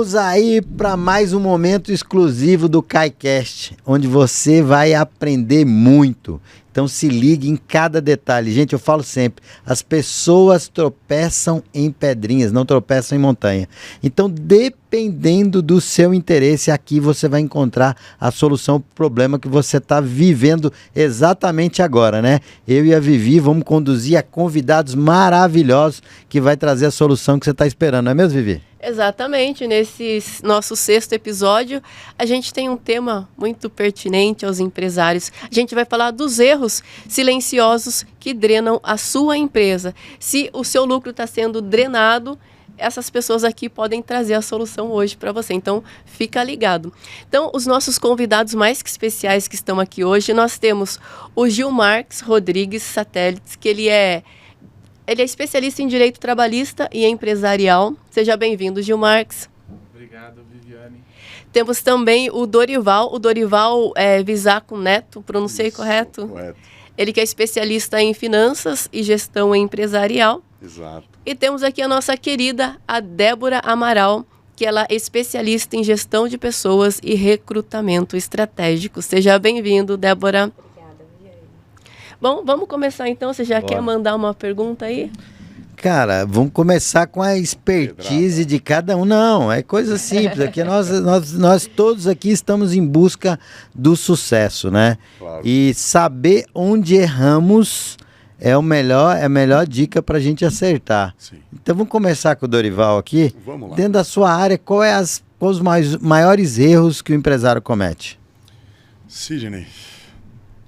Vamos aí para mais um momento exclusivo do KaiCast, onde você vai aprender muito. Então se ligue em cada detalhe. Gente, eu falo sempre, as pessoas tropeçam em pedrinhas, não tropeçam em montanha. Então, dependendo do seu interesse, aqui você vai encontrar a solução para o problema que você está vivendo exatamente agora, né? Eu e a Vivi vamos conduzir a convidados maravilhosos que vai trazer a solução que você está esperando, não é mesmo, Vivi? Exatamente, nesse nosso 6º episódio, a gente tem um tema muito pertinente aos empresários. A gente vai falar dos erros silenciosos que drenam a sua empresa. Se o seu lucro está sendo drenado, essas pessoas aqui podem trazer a solução hoje para você. Então, fica ligado. Então, os nossos convidados mais que especiais que estão aqui hoje, nós temos o Gilmarques Rodrigues Satélites, que ele é especialista em direito trabalhista e empresarial. Seja bem-vindo, Gilmarques. Obrigado, Viviane. Temos também o Dorival Visaco Neto, pronunciei correto? Correto. Ele que é especialista em finanças e gestão empresarial. Exato. E temos aqui a nossa querida, a Débora Amaral, que ela é especialista em gestão de pessoas e recrutamento estratégico. Seja bem-vindo, Débora. Bom, vamos começar então. Você já quer mandar uma pergunta aí? Cara, vamos começar com a expertise de cada um. Não, é coisa simples. Aqui nós todos aqui estamos em busca do sucesso, né? Claro. E saber onde erramos é a melhor dica para a gente acertar. Sim. Então vamos começar com o Dorival aqui. Vamos lá. Dentro da sua área, quais os maiores erros que o empresário comete? Sidney,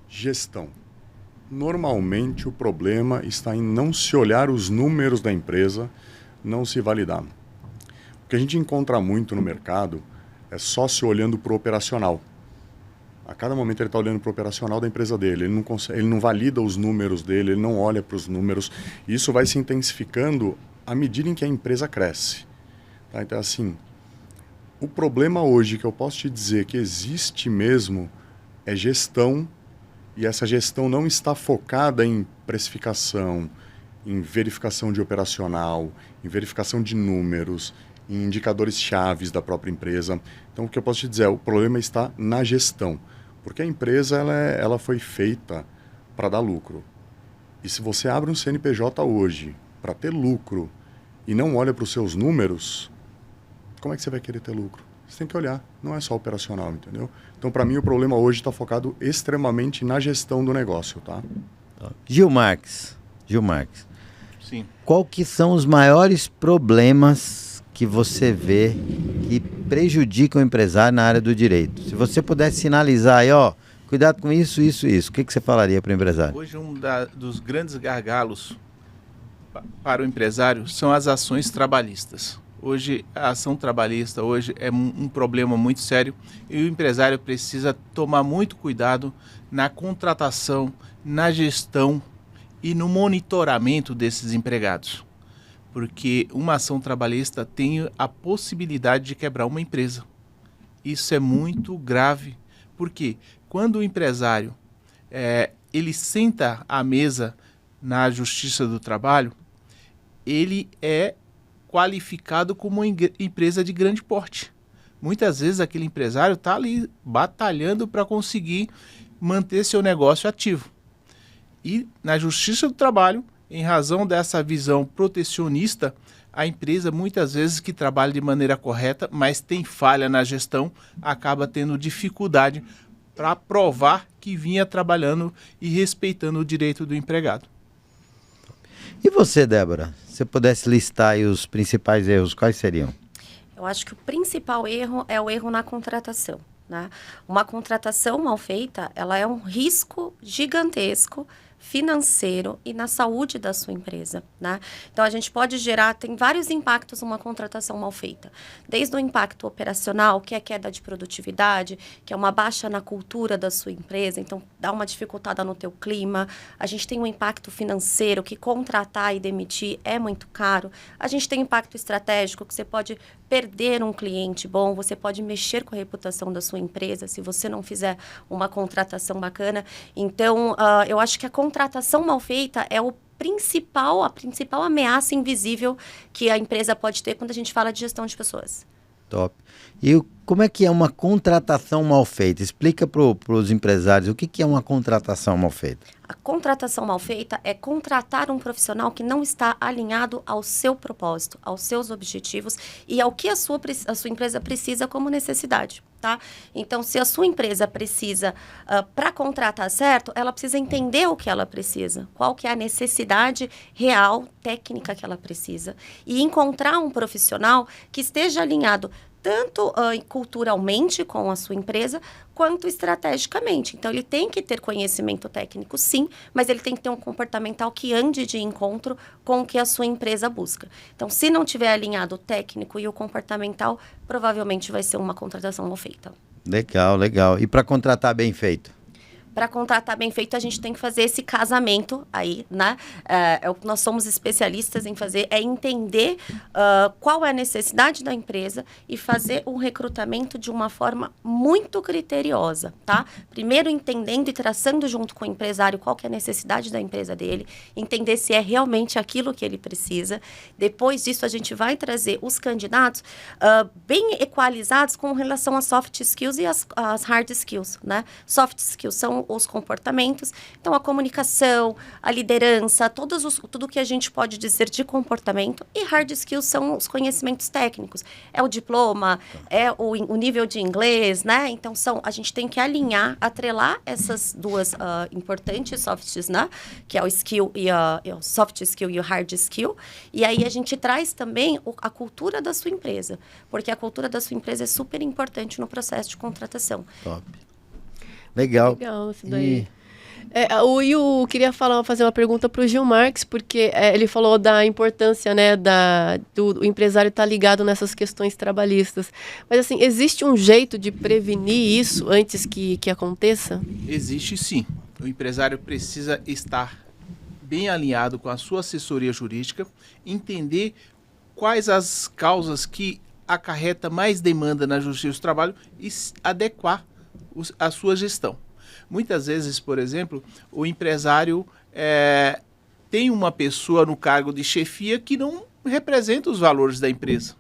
gestão. Normalmente o problema está em não se olhar os números da empresa, não se validar. O que a gente encontra muito no mercado é sócio olhando para o operacional. A cada momento ele está olhando para o operacional da empresa dele, ele não valida os números dele, ele não olha para os números. E isso vai se intensificando à medida em que a empresa cresce. Tá? Então, assim, o problema hoje que eu posso te dizer que existe mesmo é gestão. E essa gestão não está focada em precificação, em verificação de operacional, em verificação de números, em indicadores chaves da própria empresa. Então, o que eu posso te dizer é o problema está na gestão. Porque a empresa ela foi feita para dar lucro. E se você abre um CNPJ hoje para ter lucro e não olha para os seus números, como é que você vai querer ter lucro? Você tem que olhar, não é só operacional, entendeu? Então, para mim, o problema hoje está focado extremamente na gestão do negócio, tá? Gilmarques, Sim. qual que são os maiores problemas que você vê que prejudicam o empresário na área do direito? Se você pudesse sinalizar aí, ó, cuidado com isso, isso, isso, o que você falaria para o empresário? Hoje dos grandes gargalos para o empresário são as ações trabalhistas. Hoje a ação trabalhista é um problema muito sério e o empresário precisa tomar muito cuidado na contratação, na gestão e no monitoramento desses empregados. Porque uma ação trabalhista tem a possibilidade de quebrar uma empresa. Isso é muito grave, porque quando o empresário ele senta à mesa na Justiça do Trabalho, ele é qualificado como uma empresa de grande porte. Muitas vezes aquele empresário está ali batalhando para conseguir manter seu negócio ativo. E na Justiça do Trabalho, em razão dessa visão protecionista, a empresa muitas vezes que trabalha de maneira correta, mas tem falha na gestão, acaba tendo dificuldade para provar que vinha trabalhando e respeitando o direito do empregado. E você, Débora? Se você pudesse listar aí os principais erros, quais seriam? Eu acho que o principal erro é o erro na contratação, né? Uma contratação mal feita, ela é um risco gigantesco financeiro e na saúde da sua empresa, né? Então, a gente pode gerar, tem vários impactos uma contratação mal feita. Desde o impacto operacional, que é queda de produtividade, que é uma baixa na cultura da sua empresa, então dá uma dificultada no teu clima. A gente tem um impacto financeiro, que contratar e demitir é muito caro. A gente tem impacto estratégico, que você pode perder um cliente bom, você pode mexer com a reputação da sua empresa se você não fizer uma contratação bacana. Então, eu acho que a contratação mal feita é a principal ameaça invisível que a empresa pode ter quando a gente fala de gestão de pessoas. top. E como é que é uma contratação mal feita? Explica para os empresários o que é uma contratação mal feita. A contratação mal feita é contratar um profissional que não está alinhado ao seu propósito, aos seus objetivos e ao que a sua empresa precisa como necessidade, tá? Então, se a sua empresa precisa, para contratar certo, ela precisa entender o que ela precisa, qual que é a necessidade real, técnica que ela precisa. E encontrar um profissional que esteja alinhado tanto culturalmente com a sua empresa, quanto estrategicamente. Então, ele tem que ter conhecimento técnico, sim, mas ele tem que ter um comportamental que ande de encontro com o que a sua empresa busca. Então, se não tiver alinhado o técnico e o comportamental, provavelmente vai ser uma contratação mal feita. Legal, legal. E para contratar bem feito? Para contratar bem feito, a gente tem que fazer esse casamento aí, né? O que nós somos especialistas em fazer é entender qual é a necessidade da empresa e fazer um recrutamento de uma forma muito criteriosa, tá? Primeiro entendendo e traçando junto com o empresário qual que é a necessidade da empresa dele, entender se é realmente aquilo que ele precisa. Depois disso, a gente vai trazer os candidatos bem equalizados com relação às soft skills e às hard skills, né? Soft skills são os comportamentos, então a comunicação, a liderança, tudo que a gente pode dizer de comportamento, e hard skills são os conhecimentos técnicos, é o diploma, é o nível de inglês, né? Então a gente tem que alinhar, atrelar essas duas importantes soft skills, né? Que é o skill e o soft skill e o hard skill, e aí a gente traz também a cultura da sua empresa, porque a cultura da sua empresa é super importante no processo de contratação. Top. Legal. Legal isso daí. O Will queria fazer uma pergunta para o Gil Marques, porque ele falou da importância, né, do empresário estar ligado nessas questões trabalhistas. Mas, assim, existe um jeito de prevenir isso antes que aconteça? Existe sim. O empresário precisa estar bem alinhado com a sua assessoria jurídica, entender quais as causas que acarreta mais demanda na Justiça do Trabalho e adequar a sua gestão. Muitas vezes, por exemplo, o empresário tem uma pessoa no cargo de chefia que não representa os valores da empresa.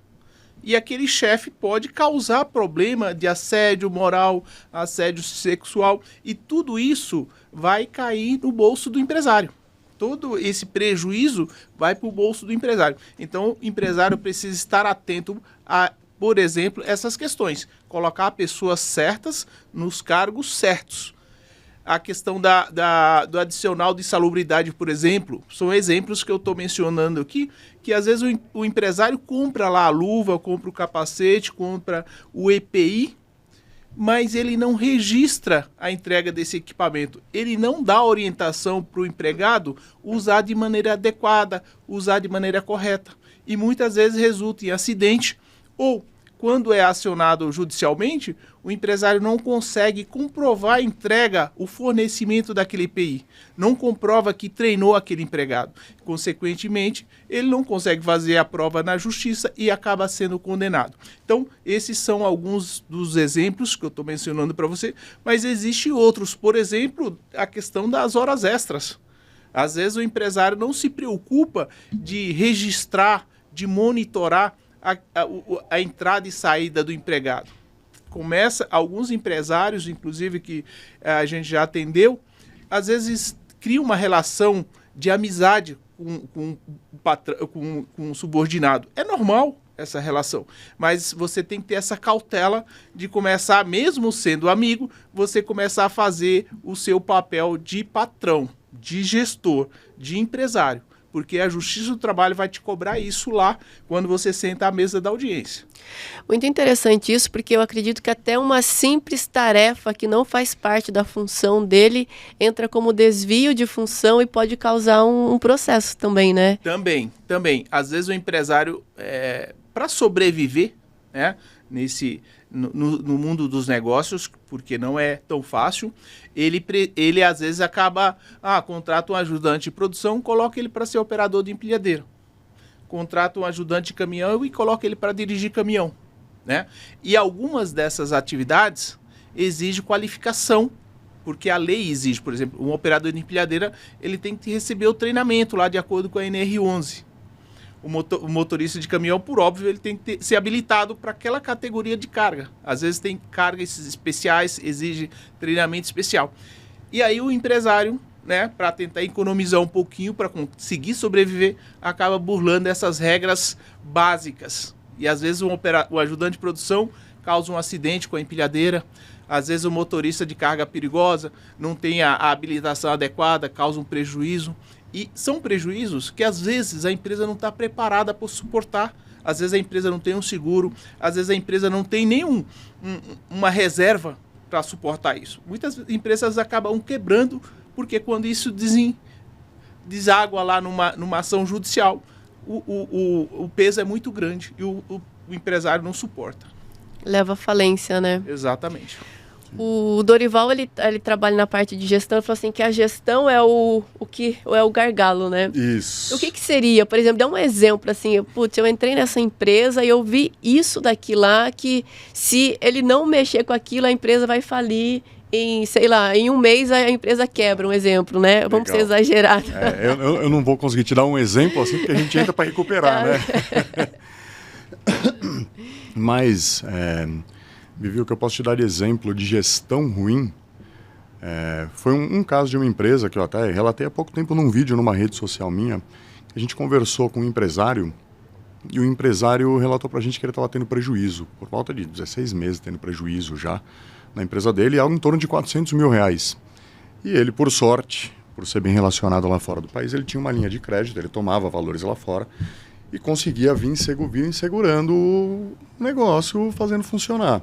E aquele chefe pode causar problema de assédio moral, assédio sexual, e tudo isso vai cair no bolso do empresário. Todo esse prejuízo vai para o bolso do empresário. Então, o empresário precisa estar atento a, por exemplo, essas questões. Colocar pessoas certas nos cargos certos. A questão do adicional de insalubridade, por exemplo, são exemplos que eu estou mencionando aqui, que às vezes o empresário compra lá a luva, compra o capacete, compra o EPI, mas ele não registra a entrega desse equipamento. Ele não dá orientação para o empregado usar de maneira adequada, usar de maneira correta. E muitas vezes resulta em acidente ou, quando é acionado judicialmente, o empresário não consegue comprovar a entrega, o fornecimento daquele EPI. Não comprova que treinou aquele empregado. Consequentemente, ele não consegue fazer a prova na justiça e acaba sendo condenado. Então, esses são alguns dos exemplos que eu estou mencionando para você, mas existem outros. Por exemplo, a questão das horas extras. Às vezes o empresário não se preocupa de registrar, de monitorar a entrada e saída do empregado. Alguns empresários, inclusive, que a gente já atendeu, às vezes cria uma relação de amizade com um subordinado. É normal essa relação, mas você tem que ter essa cautela de começar, mesmo sendo amigo, você começar a fazer o seu papel de patrão, de gestor, de empresário. Porque a Justiça do Trabalho vai te cobrar isso lá quando você senta à mesa da audiência. Muito interessante isso, porque eu acredito que até uma simples tarefa que não faz parte da função dele entra como desvio de função e pode causar um processo também, né? Também. Às vezes o empresário, para sobreviver, né, no mundo dos negócios, porque não é tão fácil, ele às vezes acaba, contrata um ajudante de produção, coloca ele para ser operador de empilhadeira. Contrata um ajudante de caminhão e coloca ele para dirigir caminhão, né? E algumas dessas atividades exigem qualificação, porque a lei exige, por exemplo, um operador de empilhadeira, ele tem que receber o treinamento lá de acordo com a NR11. O motorista de caminhão, por óbvio, ele tem que ser habilitado para aquela categoria de carga. Às vezes tem cargas especiais, exige treinamento especial. E aí o empresário, né, para tentar economizar um pouquinho, para conseguir sobreviver, acaba burlando essas regras básicas. E às vezes o ajudante de produção causa um acidente com a empilhadeira, às vezes o motorista de carga perigosa não tem a habilitação adequada, causa um prejuízo. E são prejuízos que às vezes a empresa não está preparada para suportar. Às vezes a empresa não tem um seguro, às vezes a empresa não tem uma reserva para suportar isso. Muitas empresas acabam quebrando, porque quando isso deságua lá numa ação judicial, o peso é muito grande e o empresário não suporta. Leva à falência, né? Exatamente. O Dorival, ele trabalha na parte de gestão, ele falou assim que a gestão é o gargalo, né? Isso. O que seria? Por exemplo, dá um exemplo, assim, putz, eu entrei nessa empresa e eu vi isso daqui lá, que se ele não mexer com aquilo, a empresa vai falir em, sei lá, em um mês a empresa quebra, um exemplo, né? Legal. Vamos ser exagerados. Eu não vou conseguir te dar um exemplo assim, porque a gente entra para recuperar, né? Mas, Vivi, o que eu posso te dar de exemplo de gestão ruim foi um caso de uma empresa que eu até relatei há pouco tempo num vídeo numa rede social minha. A gente conversou com um empresário e o empresário relatou para a gente que ele estava tendo prejuízo, por volta de 16 meses tendo prejuízo já na empresa dele, algo em torno de R$400 mil. E ele, por sorte, por ser bem relacionado lá fora do país, ele tinha uma linha de crédito, ele tomava valores lá fora e conseguia vir segurando o negócio, fazendo funcionar.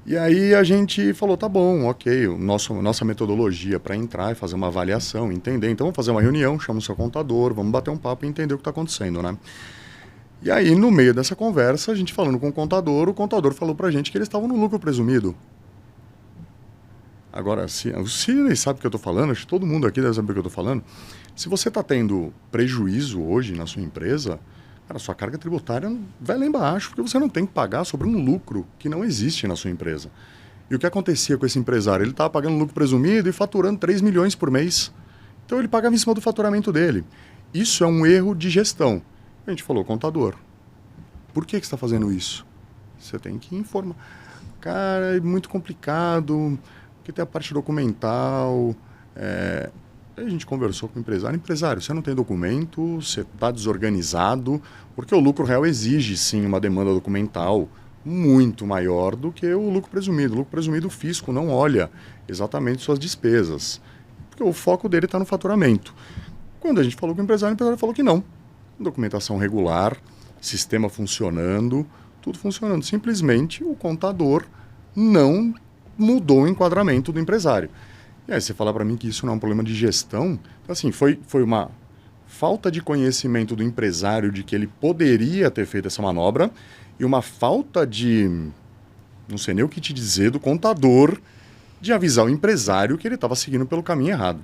E aí a gente falou, tá bom, ok, nossa metodologia para entrar e fazer uma avaliação, entender. Então vamos fazer uma reunião, chama o seu contador, vamos bater um papo e entender o que está acontecendo, né? E aí, no meio dessa conversa, a gente falando com o contador falou pra gente que eles estavam no lucro presumido. Agora, o Sidney sabe o que eu estou falando, acho que todo mundo aqui deve saber o que eu estou falando. Se você está tendo prejuízo hoje na sua empresa, cara, sua carga tributária vai lá embaixo, porque você não tem que pagar sobre um lucro que não existe na sua empresa. E o que acontecia com esse empresário? Ele estava pagando lucro presumido e faturando 3 milhões por mês. Então ele pagava em cima do faturamento dele. Isso é um erro de gestão. A gente falou, contador, por que você está fazendo isso? Você tem que informar. Cara, é muito complicado, porque tem a parte documental. A gente conversou com o empresário. Empresário, você não tem documento, você está desorganizado, porque o lucro real exige, sim, uma demanda documental muito maior do que o lucro presumido. O lucro presumido, o fisco não olha exatamente suas despesas, porque o foco dele está no faturamento. Quando a gente falou com o empresário falou que não. Documentação regular, sistema funcionando, tudo funcionando. Simplesmente o contador não mudou o enquadramento do empresário. E aí você fala para mim que isso não é um problema de gestão, então, assim, foi uma falta de conhecimento do empresário de que ele poderia ter feito essa manobra e uma falta de, não sei nem o que te dizer, do contador de avisar o empresário que ele estava seguindo pelo caminho errado.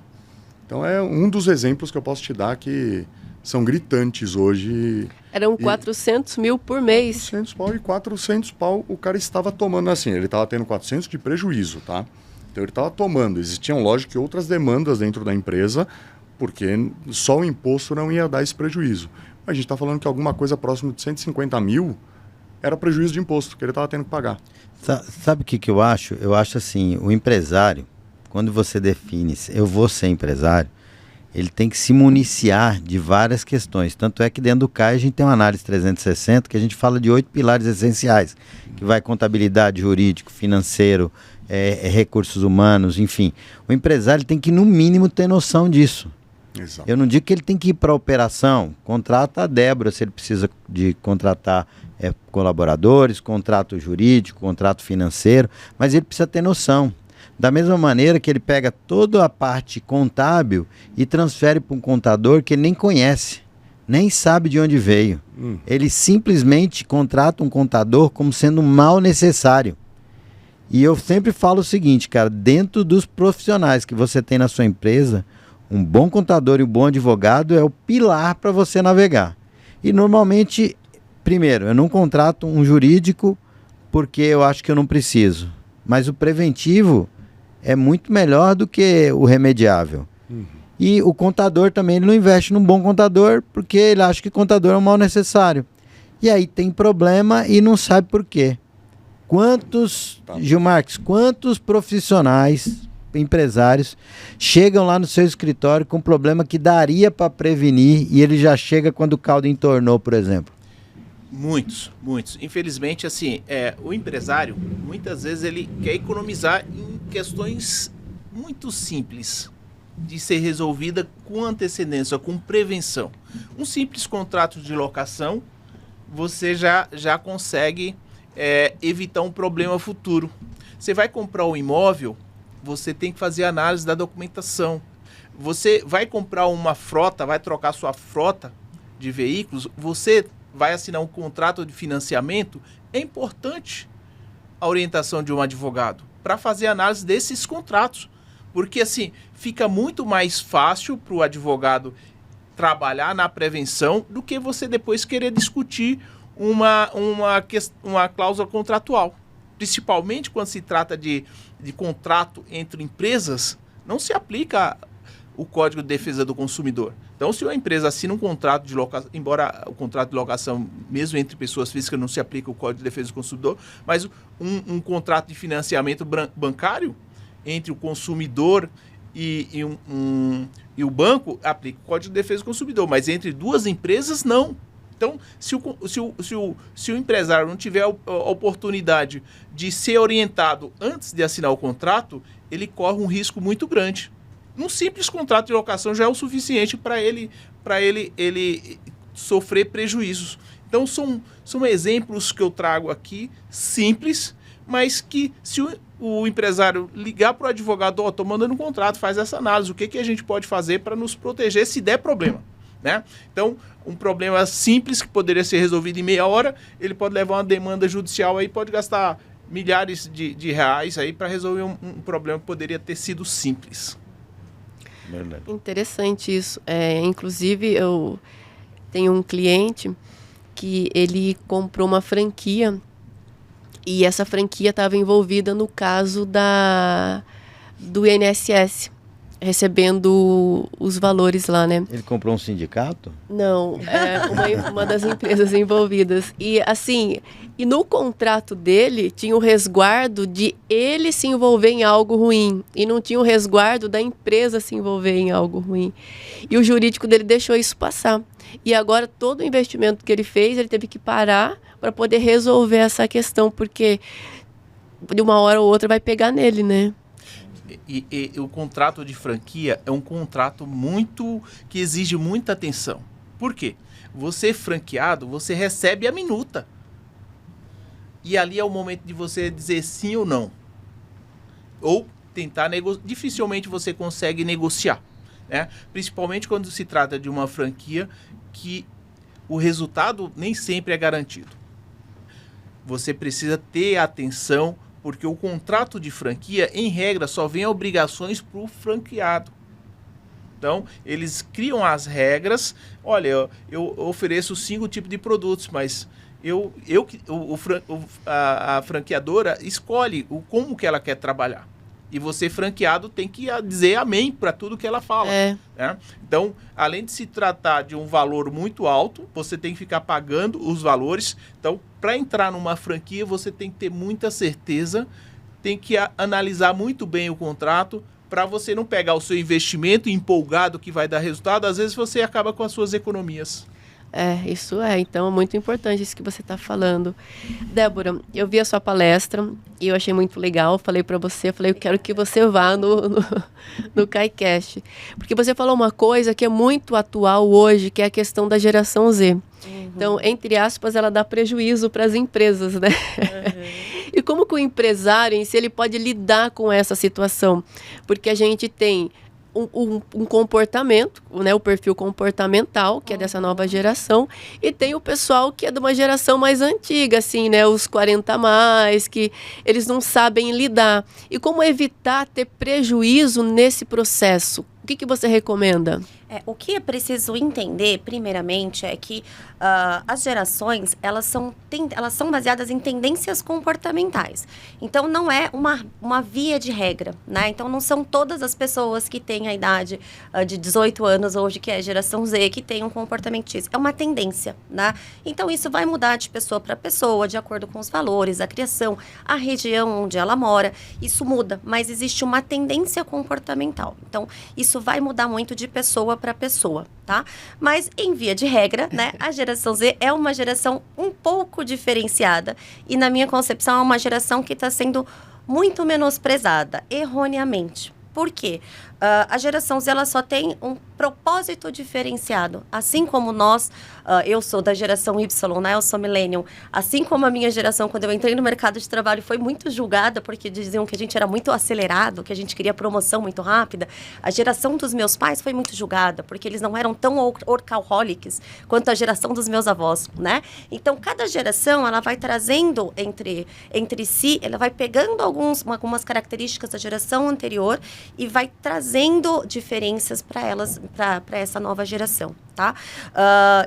Então é um dos exemplos que eu posso te dar que são gritantes hoje. Eram 400 mil por mês. 400 pau e 400 pau o cara estava tomando assim, ele estava tendo 400 de prejuízo, tá? Então ele estava tomando, existiam lógico que outras demandas dentro da empresa, porque só o imposto não ia dar esse prejuízo. Mas a gente está falando que alguma coisa próxima de 150 mil era prejuízo de imposto, que ele estava tendo que pagar. Sabe o que eu acho? Eu acho assim, o empresário, quando você define, eu vou ser empresário, ele tem que se municiar de várias questões. Tanto é que dentro do CAI a gente tem uma análise 360 que a gente fala de 8 pilares essenciais, que vai contabilidade, jurídico, financeiro, recursos humanos, enfim. O empresário tem que, no mínimo, ter noção disso. Exato. Eu não digo que ele tem que ir para a operação, contrata a Débora se ele precisa de contratar colaboradores, contrato jurídico, contrato financeiro, mas ele precisa ter noção. Da mesma maneira que ele pega toda a parte contábil e transfere para um contador que ele nem conhece, nem sabe de onde veio. Ele simplesmente contrata um contador como sendo um mal necessário. E eu sempre falo o seguinte, cara, dentro dos profissionais que você tem na sua empresa, um bom contador e um bom advogado é o pilar para você navegar. E normalmente, primeiro, eu não contrato um jurídico porque eu acho que eu não preciso. Mas o preventivo é muito melhor do que o remediável. E o contador também, ele não investe num bom contador porque ele acha que contador é um mal necessário. E aí tem problema e não sabe por quê. Gilmarques, quantos profissionais, empresários, chegam lá no seu escritório com problema que daria para prevenir e ele já chega quando o caldo entornou, por exemplo? Muitos. Infelizmente, assim, o empresário, muitas vezes ele quer economizar em questões muito simples de ser resolvida com antecedência, com prevenção. Um simples contrato de locação, você já consegue evitar um problema futuro. Você vai comprar um imóvel, você tem que fazer análise da documentação. Você vai comprar uma frota, vai trocar sua frota de veículos, você vai assinar um contrato de financiamento, é importante a orientação de um advogado para fazer análise desses contratos. Porque assim, fica muito mais fácil para o advogado trabalhar na prevenção do que você depois querer discutir uma cláusula contratual. Principalmente quando se trata de contrato entre empresas, não se aplica o Código de Defesa do Consumidor. Então, se uma empresa assina um contrato de locação, embora o contrato de locação, mesmo entre pessoas físicas, não se aplica o Código de Defesa do Consumidor, mas um contrato de financiamento bancário entre o consumidor e o banco, aplica o Código de Defesa do Consumidor, mas entre duas empresas, não. Então, se o empresário não tiver a oportunidade de ser orientado antes de assinar o contrato, ele corre um risco muito grande. Um simples contrato de locação já é o suficiente para ele sofrer prejuízos. Então, são exemplos que eu trago aqui, simples, mas que se o empresário ligar para o advogado, estou mandando um contrato, faz essa análise, o que a gente pode fazer para nos proteger se der problema. Né? Então, um problema simples que poderia ser resolvido em meia hora, ele pode levar uma demanda judicial, aí pode gastar milhares de reais aí para resolver um problema que poderia ter sido simples. Verdade. Interessante isso. Inclusive, eu tenho um cliente que ele comprou uma franquia e essa franquia estava envolvida no caso do INSS, recebendo os valores lá, né? Ele comprou um sindicato? Não, uma das empresas envolvidas. E assim, no contrato dele tinha o resguardo de ele se envolver em algo ruim e não tinha o resguardo da empresa se envolver em algo ruim. E o jurídico dele deixou isso passar. E agora todo o investimento que ele fez, ele teve que parar para poder resolver essa questão, porque de uma hora ou outra vai pegar nele, né? E o contrato de franquia é um contrato que exige muita atenção. Por quê? Você franqueado, você recebe a minuta. E ali é o momento de você dizer sim ou não. Ou tentar negociar. Dificilmente você consegue negociar. Né? Principalmente quando se trata de uma franquia que o resultado nem sempre é garantido. Você precisa ter atenção, porque o contrato de franquia, em regra, só vem obrigações para o franqueado. Então, eles criam as regras. Olha, eu ofereço 5 tipos de produtos, mas a franqueadora escolhe como que ela quer trabalhar. E você, franqueado, tem que dizer amém para tudo que ela fala. Né? Então, além de se tratar de um valor muito alto, você tem que ficar pagando os valores. Então, para entrar numa franquia, você tem que ter muita certeza, tem que analisar muito bem o contrato, para você não pegar o seu investimento empolgado que vai dar resultado. Às vezes, você acaba com as suas economias. Isso Então, é muito importante isso que você está falando. Débora, eu vi a sua palestra e eu achei muito legal. Falei para você, eu quero que você vá no KaiCast. Porque você falou uma coisa que é muito atual hoje, que é a questão da geração Z. Então, entre aspas, ela dá prejuízo para as empresas, né? E como que o empresário em si, ele pode lidar com essa situação? Porque a gente tem um comportamento, né, o perfil comportamental, que é dessa nova geração, e tem o pessoal que é de uma geração mais antiga, assim, né, os 40 a mais, que eles não sabem lidar. E como evitar ter prejuízo nesse processo? O que você recomenda? O que é preciso entender, primeiramente, é que as gerações, elas são baseadas em tendências comportamentais. Então, não é uma via de regra, né? Então, não são todas as pessoas que têm a idade de 18 anos hoje, que é a geração Z, que tem um comportamento X. É uma tendência, né? Então, isso vai mudar de pessoa para pessoa, de acordo com os valores, a criação, a região onde ela mora. Isso muda, mas existe uma tendência comportamental. Então, isso vai mudar muito de pessoa para pessoa, tá? Mas, em via de regra, né, a geração Z é uma geração um pouco diferenciada e, na minha concepção, é uma geração que está sendo muito menosprezada, erroneamente. Por quê? A geração Z, ela só tem um propósito diferenciado. Assim como nós, eu sou da geração Y, né? Eu sou millennial. Assim como a minha geração, quando eu entrei no mercado de trabalho, foi muito julgada, porque diziam que a gente era muito acelerado, que a gente queria promoção muito rápida. A geração dos meus pais foi muito julgada, porque eles não eram tão workaholics quanto a geração dos meus avós, né? Então, cada geração, ela vai trazendo entre si, ela vai pegando algumas características da geração anterior e vai trazendo diferenças para elas, para essa nova geração, tá?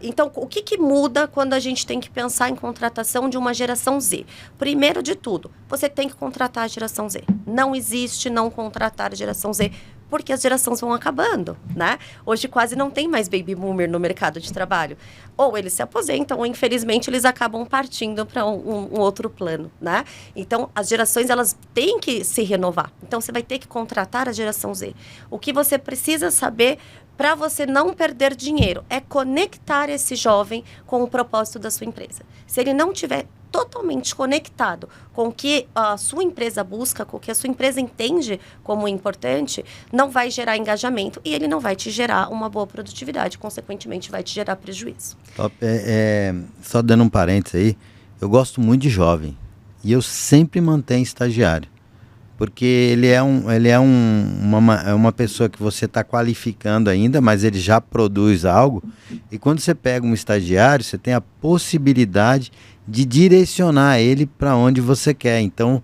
Então, o que muda quando a gente tem que pensar em contratação de uma geração Z? Primeiro de tudo, você tem que contratar a geração Z. Não existe não contratar a geração Z, porque as gerações vão acabando, né? Hoje quase não tem mais baby boomer no mercado de trabalho. Ou eles se aposentam, ou infelizmente eles acabam partindo para um outro plano, né? Então, as gerações, elas têm que se renovar. Então, você vai ter que contratar a geração Z. O que você precisa saber para você não perder dinheiro é conectar esse jovem com o propósito da sua empresa. Se ele não tiver totalmente conectado com o que a sua empresa busca, com o que a sua empresa entende como importante, não vai gerar engajamento e ele não vai te gerar uma boa produtividade, consequentemente vai te gerar prejuízo. Top. Só dando um parênteses aí, eu gosto muito de jovem e eu sempre mantenho estagiário, porque ele é uma pessoa que você está qualificando ainda, mas ele já produz algo, e quando você pega um estagiário, você tem a possibilidade de direcionar ele para onde você quer. Então,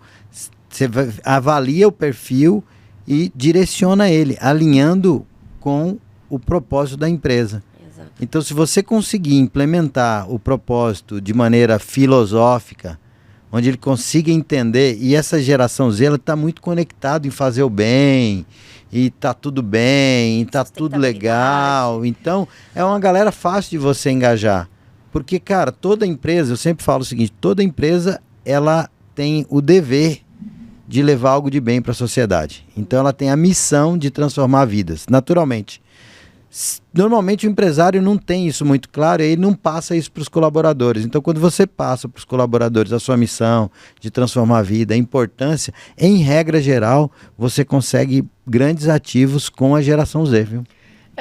você avalia o perfil e direciona ele, alinhando com o propósito da empresa. Exato. Então, se você conseguir implementar o propósito de maneira filosófica, onde ele consiga entender, e essa geração Z está muito conectada em fazer o bem, e está tudo bem, e está tudo legal. Então, é uma galera fácil de você engajar. Porque, cara, toda empresa, eu sempre falo o seguinte, toda empresa, ela tem o dever de levar algo de bem para a sociedade. Então, ela tem a missão de transformar vidas, naturalmente. Normalmente, o empresário não tem isso muito claro, e ele não passa isso para os colaboradores. Então, quando você passa para os colaboradores a sua missão de transformar a vida, a importância, em regra geral, você consegue grandes ativos com a geração Z, viu?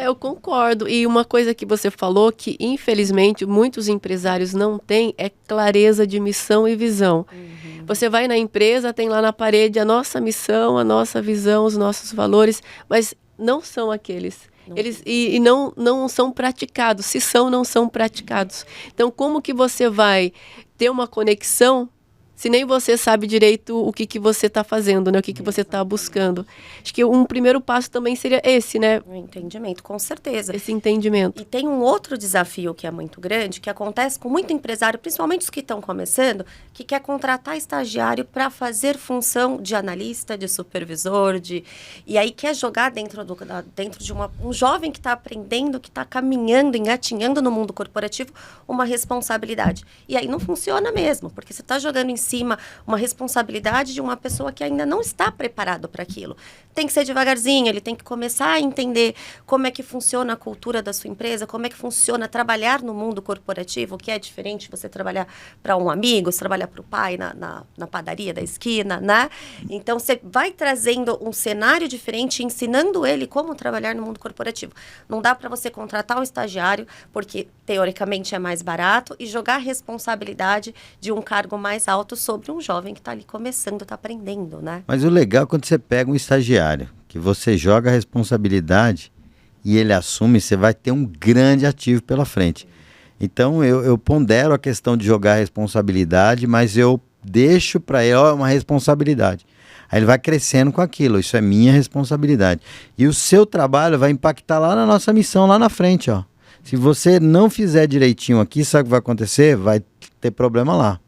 Eu concordo. E uma coisa que você falou que, infelizmente, muitos empresários não têm é clareza de missão e visão. Uhum. Você vai na empresa, tem lá na parede a nossa missão, a nossa visão, os nossos valores, mas não são aqueles. Eles não são praticados. Se são, não são praticados. Então, como que você vai ter uma conexão se nem você sabe direito o que você está fazendo, né? O que você está buscando? Acho que um primeiro passo também seria esse, né? O entendimento, com certeza. Esse entendimento. E tem um outro desafio que é muito grande, que acontece com muito empresário, principalmente os que estão começando, que quer contratar estagiário para fazer função de analista, de supervisor, e aí quer jogar dentro de um jovem que está aprendendo, que está caminhando, engatinhando no mundo corporativo, uma responsabilidade. E aí não funciona mesmo, porque você está jogando em cima uma responsabilidade de uma pessoa que ainda não está preparado para aquilo. Tem que ser devagarzinho, ele tem que começar a entender como é que funciona a cultura da sua empresa, como é que funciona trabalhar no mundo corporativo, que é diferente você trabalhar para um amigo, você trabalhar para o pai na padaria da esquina, né? Então, você vai trazendo um cenário diferente, ensinando ele como trabalhar no mundo corporativo. Não dá para você contratar um estagiário, porque teoricamente é mais barato, e jogar a responsabilidade de um cargo mais alto sobre um jovem que está ali começando, está aprendendo, né? Mas o legal é quando você pega um estagiário, que você joga a responsabilidade e ele assume, você vai ter um grande ativo pela frente. Então eu pondero a questão de jogar a responsabilidade, mas eu deixo para ele, uma responsabilidade. Aí ele vai crescendo com aquilo, isso é minha responsabilidade. E o seu trabalho vai impactar lá na nossa missão, lá na frente, ó. Se você não fizer direitinho aqui, sabe o que vai acontecer? Vai ter problema lá.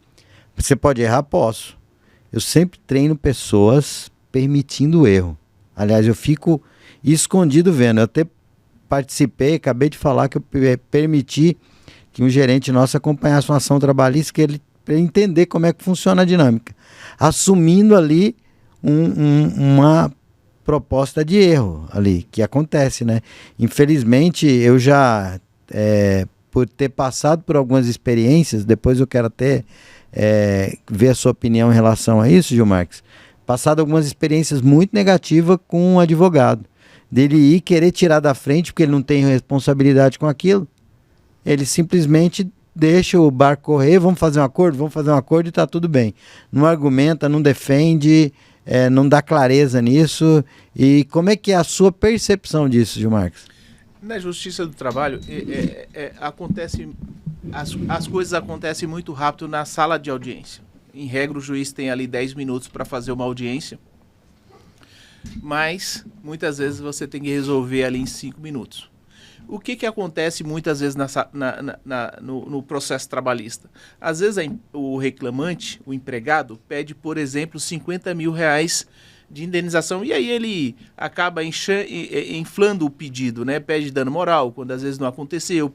Você pode errar? Posso. Eu sempre treino pessoas permitindo o erro. Aliás, eu fico escondido vendo. Eu até participei, acabei de falar que eu permiti que um gerente nosso acompanhasse uma ação trabalhista para ele entender como é que funciona a dinâmica. Assumindo ali uma proposta de erro ali, que acontece, né? Infelizmente, eu já, por ter passado por algumas experiências, depois eu quero até ver a sua opinião em relação a isso, Gil Marques, passado algumas experiências muito negativas com um advogado, dele ir querer tirar da frente, porque ele não tem responsabilidade com aquilo, ele simplesmente deixa o barco correr, vamos fazer um acordo e está tudo bem. Não argumenta, não defende, não dá clareza nisso. E como é que é a sua percepção disso, Gil Marques? Na Justiça do Trabalho, as coisas acontecem muito rápido na sala de audiência. Em regra, o juiz tem ali 10 minutos para fazer uma audiência, mas muitas vezes você tem que resolver ali em 5 minutos. O que acontece muitas vezes no processo trabalhista? Às vezes o reclamante, o empregado, pede, por exemplo, R$50 mil de indenização, e aí ele acaba inflando o pedido, né? Pede dano moral, quando às vezes não aconteceu,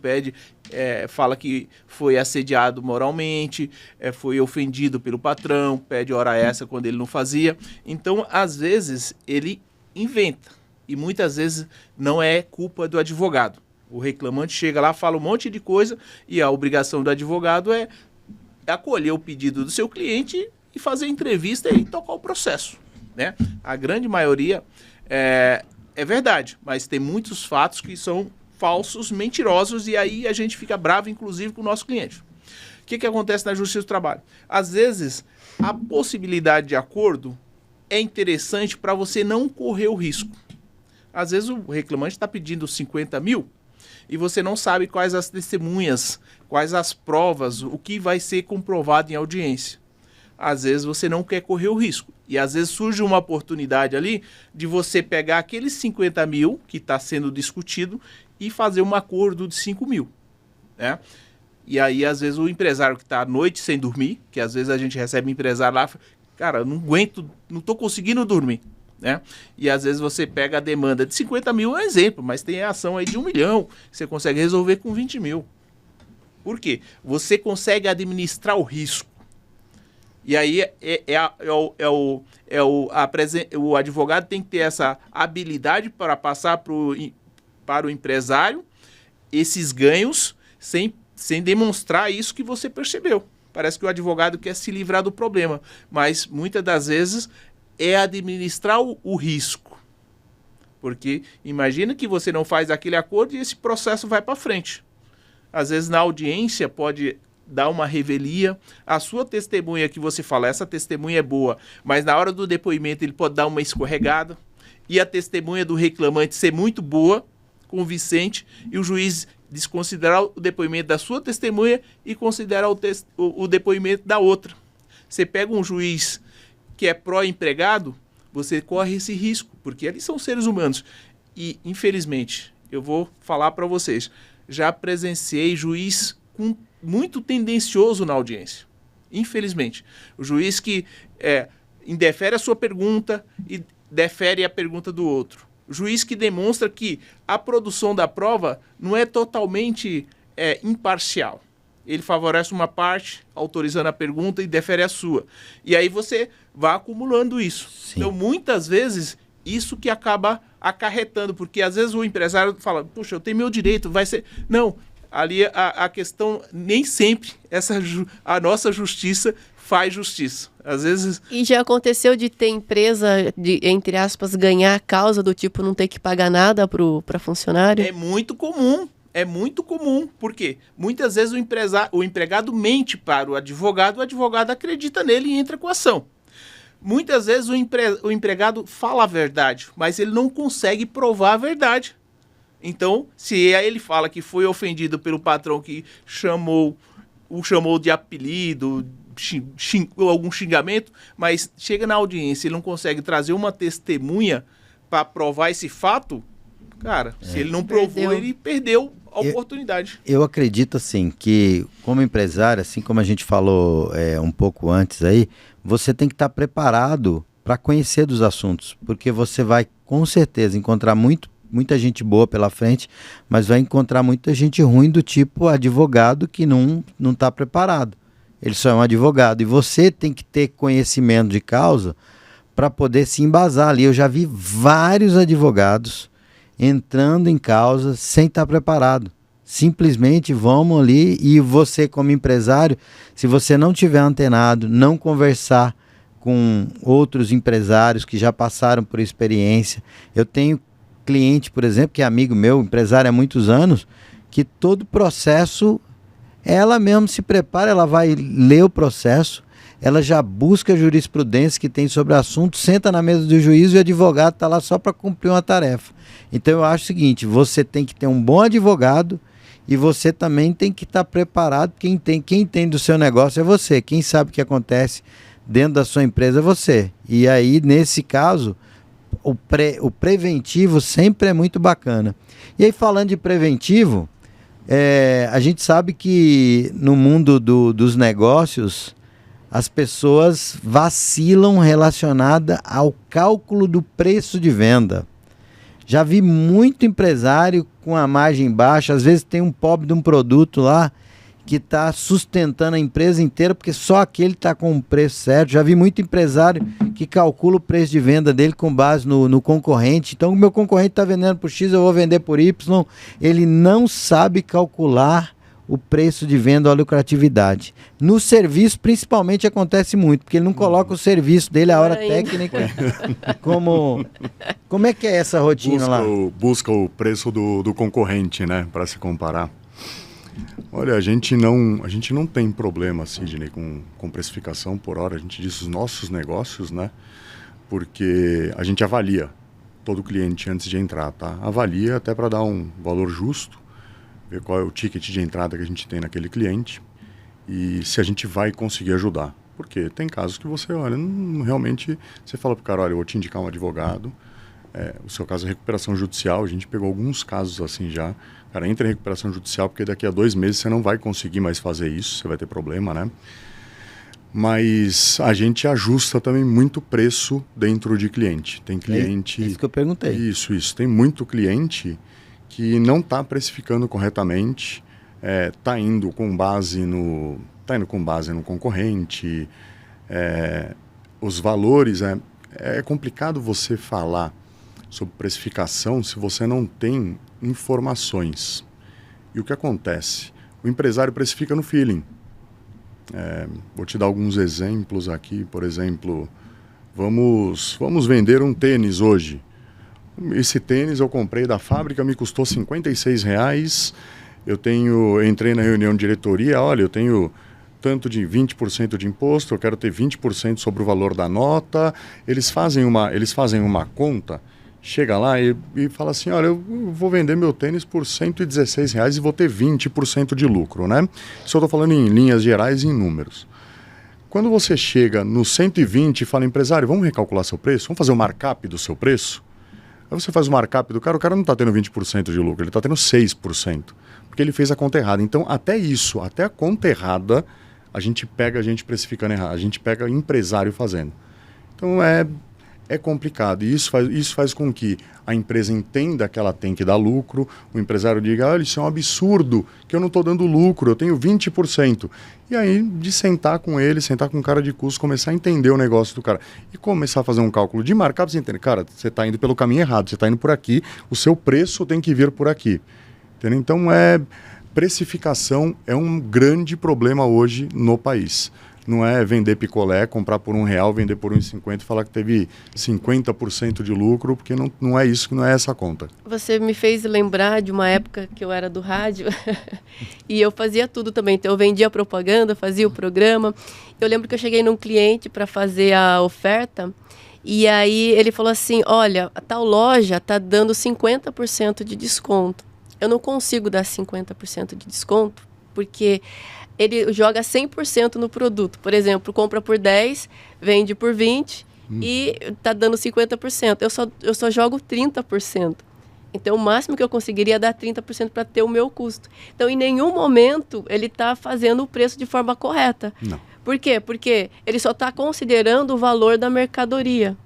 fala que foi assediado moralmente, foi ofendido pelo patrão, pede hora extra quando ele não fazia. Então, às vezes, ele inventa, e muitas vezes não é culpa do advogado. O reclamante chega lá, fala um monte de coisa, e a obrigação do advogado é acolher o pedido do seu cliente e fazer entrevista e tocar o processo, né? A grande maioria é verdade, mas tem muitos fatos que são falsos, mentirosos, e aí a gente fica bravo, inclusive, com o nosso cliente. O que acontece na Justiça do Trabalho? Às vezes, a possibilidade de acordo é interessante para você não correr o risco. Às vezes o reclamante está pedindo 50 mil e você não sabe quais as testemunhas, quais as provas, o que vai ser comprovado em audiência. Às vezes você não quer correr o risco. E às vezes surge uma oportunidade ali de você pegar aqueles 50 mil que está sendo discutido e fazer um acordo de 5 mil, né? E aí, às vezes, o empresário que está à noite sem dormir, que às vezes a gente recebe empresário lá, cara, eu não aguento, não estou conseguindo dormir, né? E às vezes você pega a demanda de 50 mil, é um exemplo, mas tem a ação aí de 1 milhão, você consegue resolver com 20 mil. Por quê? Você consegue administrar o risco. E aí o advogado tem que ter essa habilidade para passar para o empresário esses ganhos sem demonstrar isso que você percebeu. Parece que o advogado quer se livrar do problema, mas muitas das vezes é administrar o risco. Porque imagina que você não faz aquele acordo e esse processo vai para frente. Às vezes na audiência pode dar uma revelia, a sua testemunha que você fala, essa testemunha é boa, mas na hora do depoimento ele pode dar uma escorregada, e a testemunha do reclamante ser muito boa, convincente, e o juiz desconsiderar o depoimento da sua testemunha e considerar o depoimento da outra. Você pega um juiz que é pró-empregado, você corre esse risco, porque eles são seres humanos. E, infelizmente, eu vou falar para vocês, já presenciei juiz muito tendencioso na audiência. Infelizmente. O juiz que indefere a sua pergunta e defere a pergunta do outro. O juiz que demonstra que a produção da prova não é totalmente imparcial. Ele favorece uma parte, autorizando a pergunta, e defere a sua. E aí você vai acumulando isso. Sim. Então, muitas vezes, isso que acaba acarretando, porque às vezes o empresário fala, puxa, eu tenho meu direito, vai ser... Não, ali a questão, nem sempre a nossa justiça faz justiça. Às vezes... E já aconteceu de ter empresa, entre aspas, ganhar a causa do tipo não ter que pagar nada para funcionário? É muito comum. Por quê? Muitas vezes o empregado mente para o advogado acredita nele e entra com a ação. Muitas vezes o empregado fala a verdade, mas ele não consegue provar a verdade. Então, se ele fala que foi ofendido pelo patrão que o chamou de apelido, algum xingamento, mas chega na audiência, ele não consegue trazer uma testemunha para provar esse fato, cara, se ele não provou, ele perdeu a oportunidade. Eu acredito, assim, que como empresário, assim como a gente falou um pouco antes aí, você tem que estar preparado para conhecer dos assuntos, porque você vai, com certeza, encontrar muita gente boa pela frente, mas vai encontrar muita gente ruim do tipo advogado que não está preparado. Ele só é um advogado e você tem que ter conhecimento de causa para poder se embasar ali. Eu já vi vários advogados entrando em causa sem estar preparado. Simplesmente vamos ali e você, como empresário, se você não tiver antenado, não conversar com outros empresários que já passaram por experiência. Eu tenho cliente, por exemplo, que é amigo meu, empresário há muitos anos, que todo processo, ela mesmo se prepara, ela vai ler o processo, ela já busca a jurisprudência que tem sobre o assunto, senta na mesa do juiz e o advogado está lá só para cumprir uma tarefa. Então eu acho o seguinte, você tem que ter um bom advogado e você também tem que estar preparado, quem entende do seu negócio é você, quem sabe o que acontece dentro da sua empresa é você. E aí, nesse caso, o preventivo sempre é muito bacana. E aí, falando de preventivo, a gente sabe que no mundo dos negócios, as pessoas vacilam relacionada ao cálculo do preço de venda. Já vi muito empresário com a margem baixa, às vezes tem um pobre de um produto lá que está sustentando a empresa inteira, porque só aquele está com o preço certo. Já vi muito empresário que calcula o preço de venda dele com base no concorrente. Então, o meu concorrente está vendendo por X, eu vou vender por Y. Ele não sabe calcular o preço de venda ou a lucratividade. No serviço, principalmente, acontece muito, porque ele não coloca o serviço dele, a hora técnica. Como é que é essa rotina lá? Busca o preço do concorrente, né, para se comparar. Olha, a gente não tem problema, Sidney, com precificação por hora. A gente diz os nossos negócios, né? Porque a gente avalia todo cliente antes de entrar, tá? Avalia até para dar um valor justo, ver qual é o ticket de entrada que a gente tem naquele cliente e se a gente vai conseguir ajudar. Porque tem casos que você, olha, realmente, você fala pro cara, olha, eu vou te indicar um advogado. O seu caso é recuperação judicial, a gente pegou alguns casos assim já. Cara, entra em recuperação judicial porque daqui a 2 meses você não vai conseguir mais fazer isso, você vai ter problema, né? Mas a gente ajusta também muito preço dentro de cliente. Tem cliente... Isso que eu perguntei. Isso. Tem muito cliente que não está precificando corretamente, está indo com base no concorrente. Os valores... É complicado você falar sobre precificação se você não tem informações. E o que acontece? O empresário precifica no feeling. Vou te dar alguns exemplos aqui. Por exemplo, vamos vender um tênis hoje. Esse tênis eu comprei da fábrica, me custou R$56. Eu entrei na reunião de diretoria, olha, eu tenho tanto de 20% de imposto, eu quero ter 20% sobre o valor da nota. Eles fazem uma conta, chega lá e fala assim, olha, eu vou vender meu tênis por R$116 e vou ter 20% de lucro, né? Isso eu estou falando em linhas gerais e em números. Quando você chega no 120 e fala, empresário, vamos recalcular seu preço? Vamos fazer o markup do seu preço? Aí você faz o markup do cara, o cara não está tendo 20% de lucro, ele está tendo 6%, porque ele fez a conta errada. Então, até isso, até a conta errada, a gente pega a gente precificando errado, a gente pega empresário fazendo. Então, é complicado. E isso faz com que a empresa entenda que ela tem que dar lucro, o empresário diga, olha, isso é um absurdo, que eu não estou dando lucro, eu tenho 20%. E aí, de sentar com ele, sentar com o cara de custo, começar a entender o negócio do cara e começar a fazer um cálculo de markup, você entende, cara, você está indo pelo caminho errado, você está indo por aqui, o seu preço tem que vir por aqui. Entendeu? Então, precificação é um grande problema hoje no país. Não é vender picolé, comprar por R$1, vender por R$1,50 e falar que teve 50% de lucro, porque não é isso, não é essa a conta. Você me fez lembrar de uma época que eu era do rádio e eu fazia tudo também. Então, eu vendia propaganda, fazia o programa. Eu lembro que eu cheguei num cliente para fazer a oferta e aí ele falou assim, olha, a tal loja está dando 50% de desconto. Eu não consigo dar 50% de desconto porque ele joga 100% no produto. Por exemplo, compra por 10, vende por 20 e está dando 50%. Eu só jogo 30%. Então, o máximo que eu conseguiria é dar 30% para ter o meu custo. Então, em nenhum momento ele está fazendo o preço de forma correta. Não. Por quê? Porque ele só está considerando o valor da mercadoria.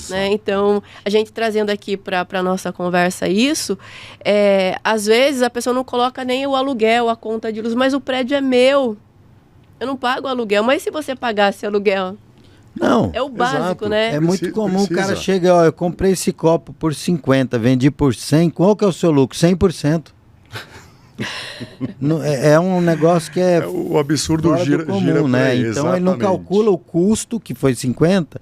Né? Então, a gente trazendo aqui para a nossa conversa isso, às vezes a pessoa não coloca nem o aluguel, a conta de luz, mas o prédio é meu. Eu não pago aluguel, mas se você pagasse aluguel? Não. É o básico, Exato. né? É muito comum o cara chega, ó, eu comprei esse copo por 50, vendi por 100, qual que é o seu lucro? 100%. É um negócio que o absurdo fora gira, do comum, gira né? aí, Então exatamente. ele não calcula o custo, que foi 50,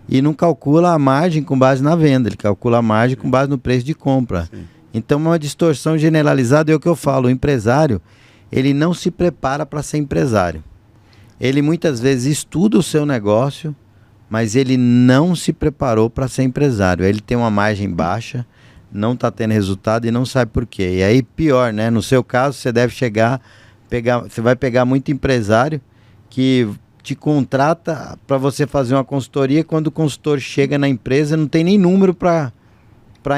e não calcula a margem com base na venda, ele calcula a margem com base no preço de compra. Sim. Então é uma distorção generalizada, é o que eu falo, o empresário, ele não se prepara para ser empresário. Ele muitas vezes estuda o seu negócio, mas ele não se preparou para ser empresário. Ele tem uma margem baixa, não está tendo resultado e não sabe por quê. E aí pior, né? No seu caso, você deve você vai pegar muito empresário que te contrata para você fazer uma consultoria. Quando o consultor chega na empresa, não tem nem número para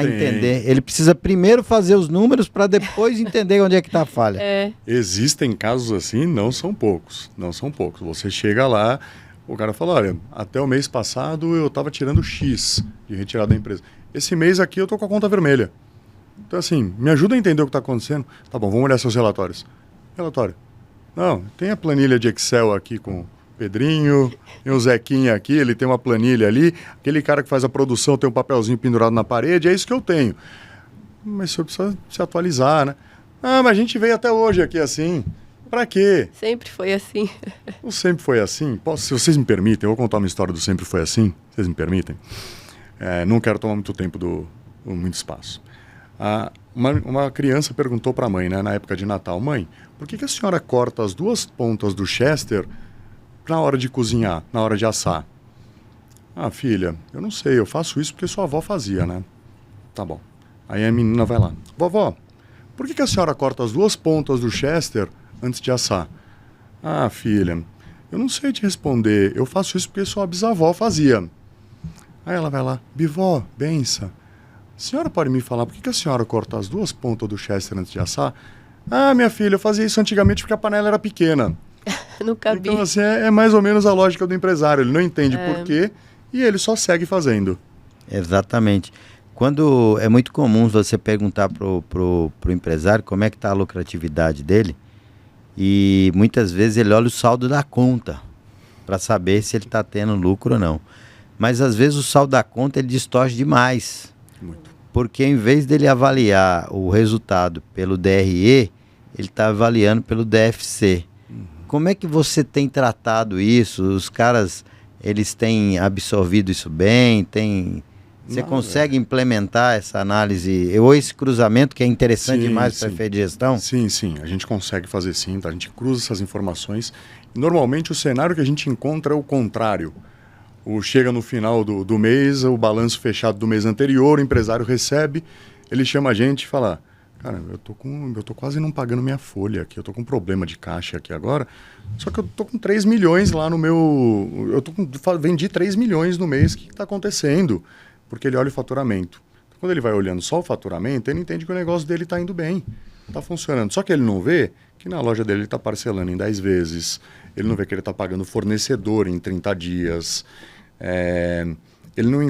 entender. Ele precisa primeiro fazer os números para depois entender onde é que está a falha. Existem casos assim, não são poucos. Não são poucos. Você chega lá, o cara fala, olha, até o mês passado eu estava tirando X de retirada da empresa. Esse mês aqui eu tô com a conta vermelha. Então assim, me ajuda a entender o que está acontecendo. Tá bom, vamos olhar seus relatórios. Relatório. Não, tem a planilha de Excel aqui com o Pedrinho, tem o Zequinha aqui, ele tem uma planilha ali. Aquele cara que faz a produção tem um papelzinho pendurado na parede, é isso que eu tenho. Mas o senhor precisa se atualizar, né? Ah, mas a gente veio até hoje aqui assim. Pra quê? Sempre foi assim. O sempre foi assim? Se vocês me permitem, eu vou contar uma história do sempre foi assim. Vocês me permitem? Não quero tomar muito tempo muito espaço. Uma criança perguntou para a mãe, né, na época de Natal, mãe, por que a senhora corta as duas pontas do Chester na hora de cozinhar, na hora de assar? Ah, filha, eu não sei, eu faço isso porque sua avó fazia, né? Tá bom. Aí a menina vai lá, vovó, por que a senhora corta as duas pontas do Chester antes de assar? Ah, filha, eu não sei te responder, eu faço isso porque sua bisavó fazia. Aí ela vai lá, bivó, benção, a senhora pode me falar por que a senhora corta as duas pontas do Chester antes de assar? Ah, minha filha, eu fazia isso antigamente porque a panela era pequena. Não cabia. Então, assim, é mais ou menos a lógica do empresário. Ele não entende por quê e ele só segue fazendo. Exatamente. Quando é muito comum você perguntar pro empresário como é que está a lucratividade dele, e muitas vezes ele olha o saldo da conta para saber se ele está tendo lucro ou não. Mas às vezes o saldo da conta ele distorce demais. Muito. Porque em vez dele avaliar o resultado pelo DRE, ele está avaliando pelo DFC. Como é que você tem tratado isso? Os caras, eles têm absorvido isso bem? Você consegue implementar essa análise ou esse cruzamento que é interessante demais para efeito de gestão? Sim, a gente consegue fazer sim, tá? A gente cruza essas informações. Normalmente o cenário que a gente encontra é o contrário. Chega no final do mês, o balanço fechado do mês anterior, o empresário recebe, ele chama a gente e fala, cara, eu tô quase não pagando minha folha aqui, eu tô com um problema de caixa aqui agora, só que eu tô com 3 milhões lá no meu... vendi 3 milhões no mês, o que está acontecendo? Porque ele olha o faturamento. Quando ele vai olhando só o faturamento, ele entende que o negócio dele está indo bem, está funcionando. Só que ele não vê que na loja dele ele está parcelando em 10 vezes, ele não vê que ele está pagando fornecedor em 30 dias, ele não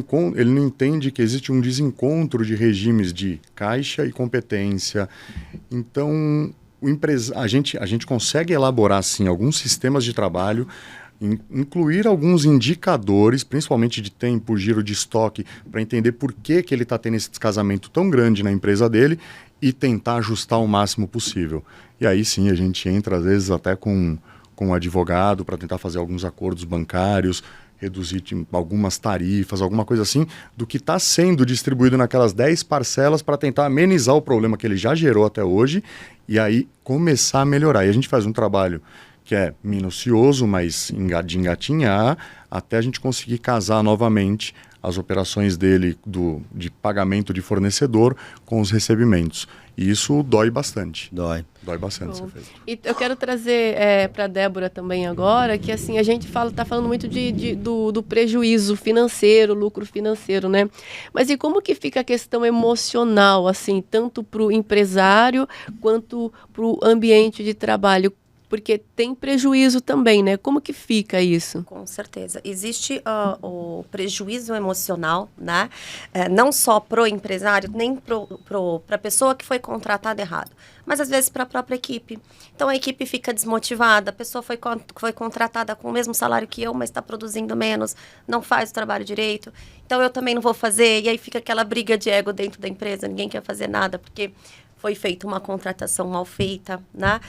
entende que existe um desencontro de regimes de caixa e competência. Então, a gente consegue elaborar, sim, alguns sistemas de trabalho, incluir alguns indicadores, principalmente de tempo, giro de estoque, para entender por que ele está tendo esse descasamento tão grande na empresa dele e tentar ajustar o máximo possível. E aí, sim, a gente entra, às vezes, até com um advogado para tentar fazer alguns acordos bancários, reduzir algumas tarifas, alguma coisa assim, do que está sendo distribuído naquelas 10 parcelas para tentar amenizar o problema que ele já gerou até hoje e aí começar a melhorar. E a gente faz um trabalho que é minucioso, mas de engatinhar, até a gente conseguir casar novamente as operações dele de pagamento de fornecedor com os recebimentos. E isso dói bastante. Dói. Dói bastante Bom, ser feito. e eu quero trazer para a Débora também agora, que assim, a gente está falando muito do prejuízo financeiro, lucro financeiro, né? Mas e como que fica a questão emocional, assim, tanto para o empresário quanto para o ambiente de trabalho? Porque tem prejuízo também, né? Como que fica isso? Com certeza. Existe o prejuízo emocional, né? Não só pro empresário, nem para a pessoa que foi contratada errado, mas às vezes para a própria equipe. Então a equipe fica desmotivada, a pessoa foi contratada com o mesmo salário que eu, mas está produzindo menos, não faz o trabalho direito. Então eu também não vou fazer, e aí fica aquela briga de ego dentro da empresa, ninguém quer fazer nada, porque foi feita uma contratação mal feita, né?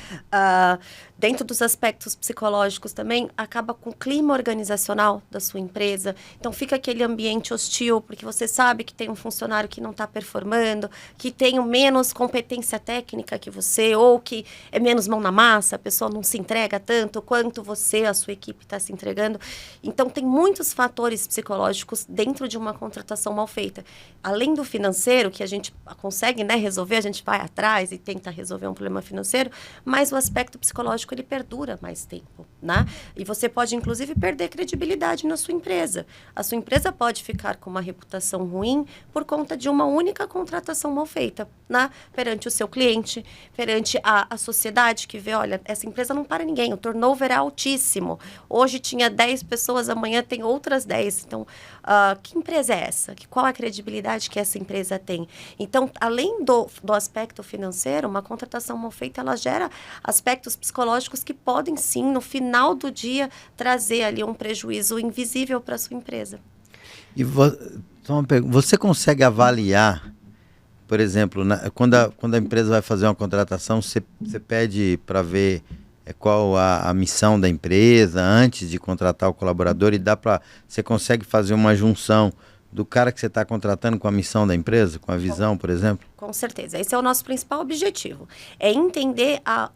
Dentro dos aspectos psicológicos também, acaba com o clima organizacional da sua empresa. Então, fica aquele ambiente hostil, porque você sabe que tem um funcionário que não está performando, que tem menos competência técnica que você, ou que é menos mão na massa, a pessoa não se entrega tanto quanto você, a sua equipe está se entregando. Então, tem muitos fatores psicológicos dentro de uma contratação mal feita. Além do financeiro, que a gente consegue, né, resolver, a gente vai atrás e tenta resolver um problema financeiro, mas o aspecto psicológico ele perdura mais tempo, né? E você pode inclusive perder credibilidade na sua empresa. A sua empresa pode ficar com uma reputação ruim por conta de uma única contratação mal feita, né? Perante o seu cliente, perante a sociedade que vê, olha, essa empresa não para ninguém, o turnover é altíssimo. Hoje tinha 10 pessoas, amanhã tem outras 10. Então, que empresa é essa? Qual a credibilidade que essa empresa tem? Então, além do aspecto financeiro, uma contratação mal feita, ela gera aspectos psicológicos que podem, sim, no final do dia, trazer ali um prejuízo invisível para a sua empresa. E você consegue avaliar, por exemplo, quando a empresa vai fazer uma contratação, você pede para ver qual a missão da empresa antes de contratar o colaborador, e você consegue fazer uma junção do cara que você está contratando com a missão da empresa, com a visão, por exemplo? Com certeza. Esse é o nosso principal objetivo. É entender a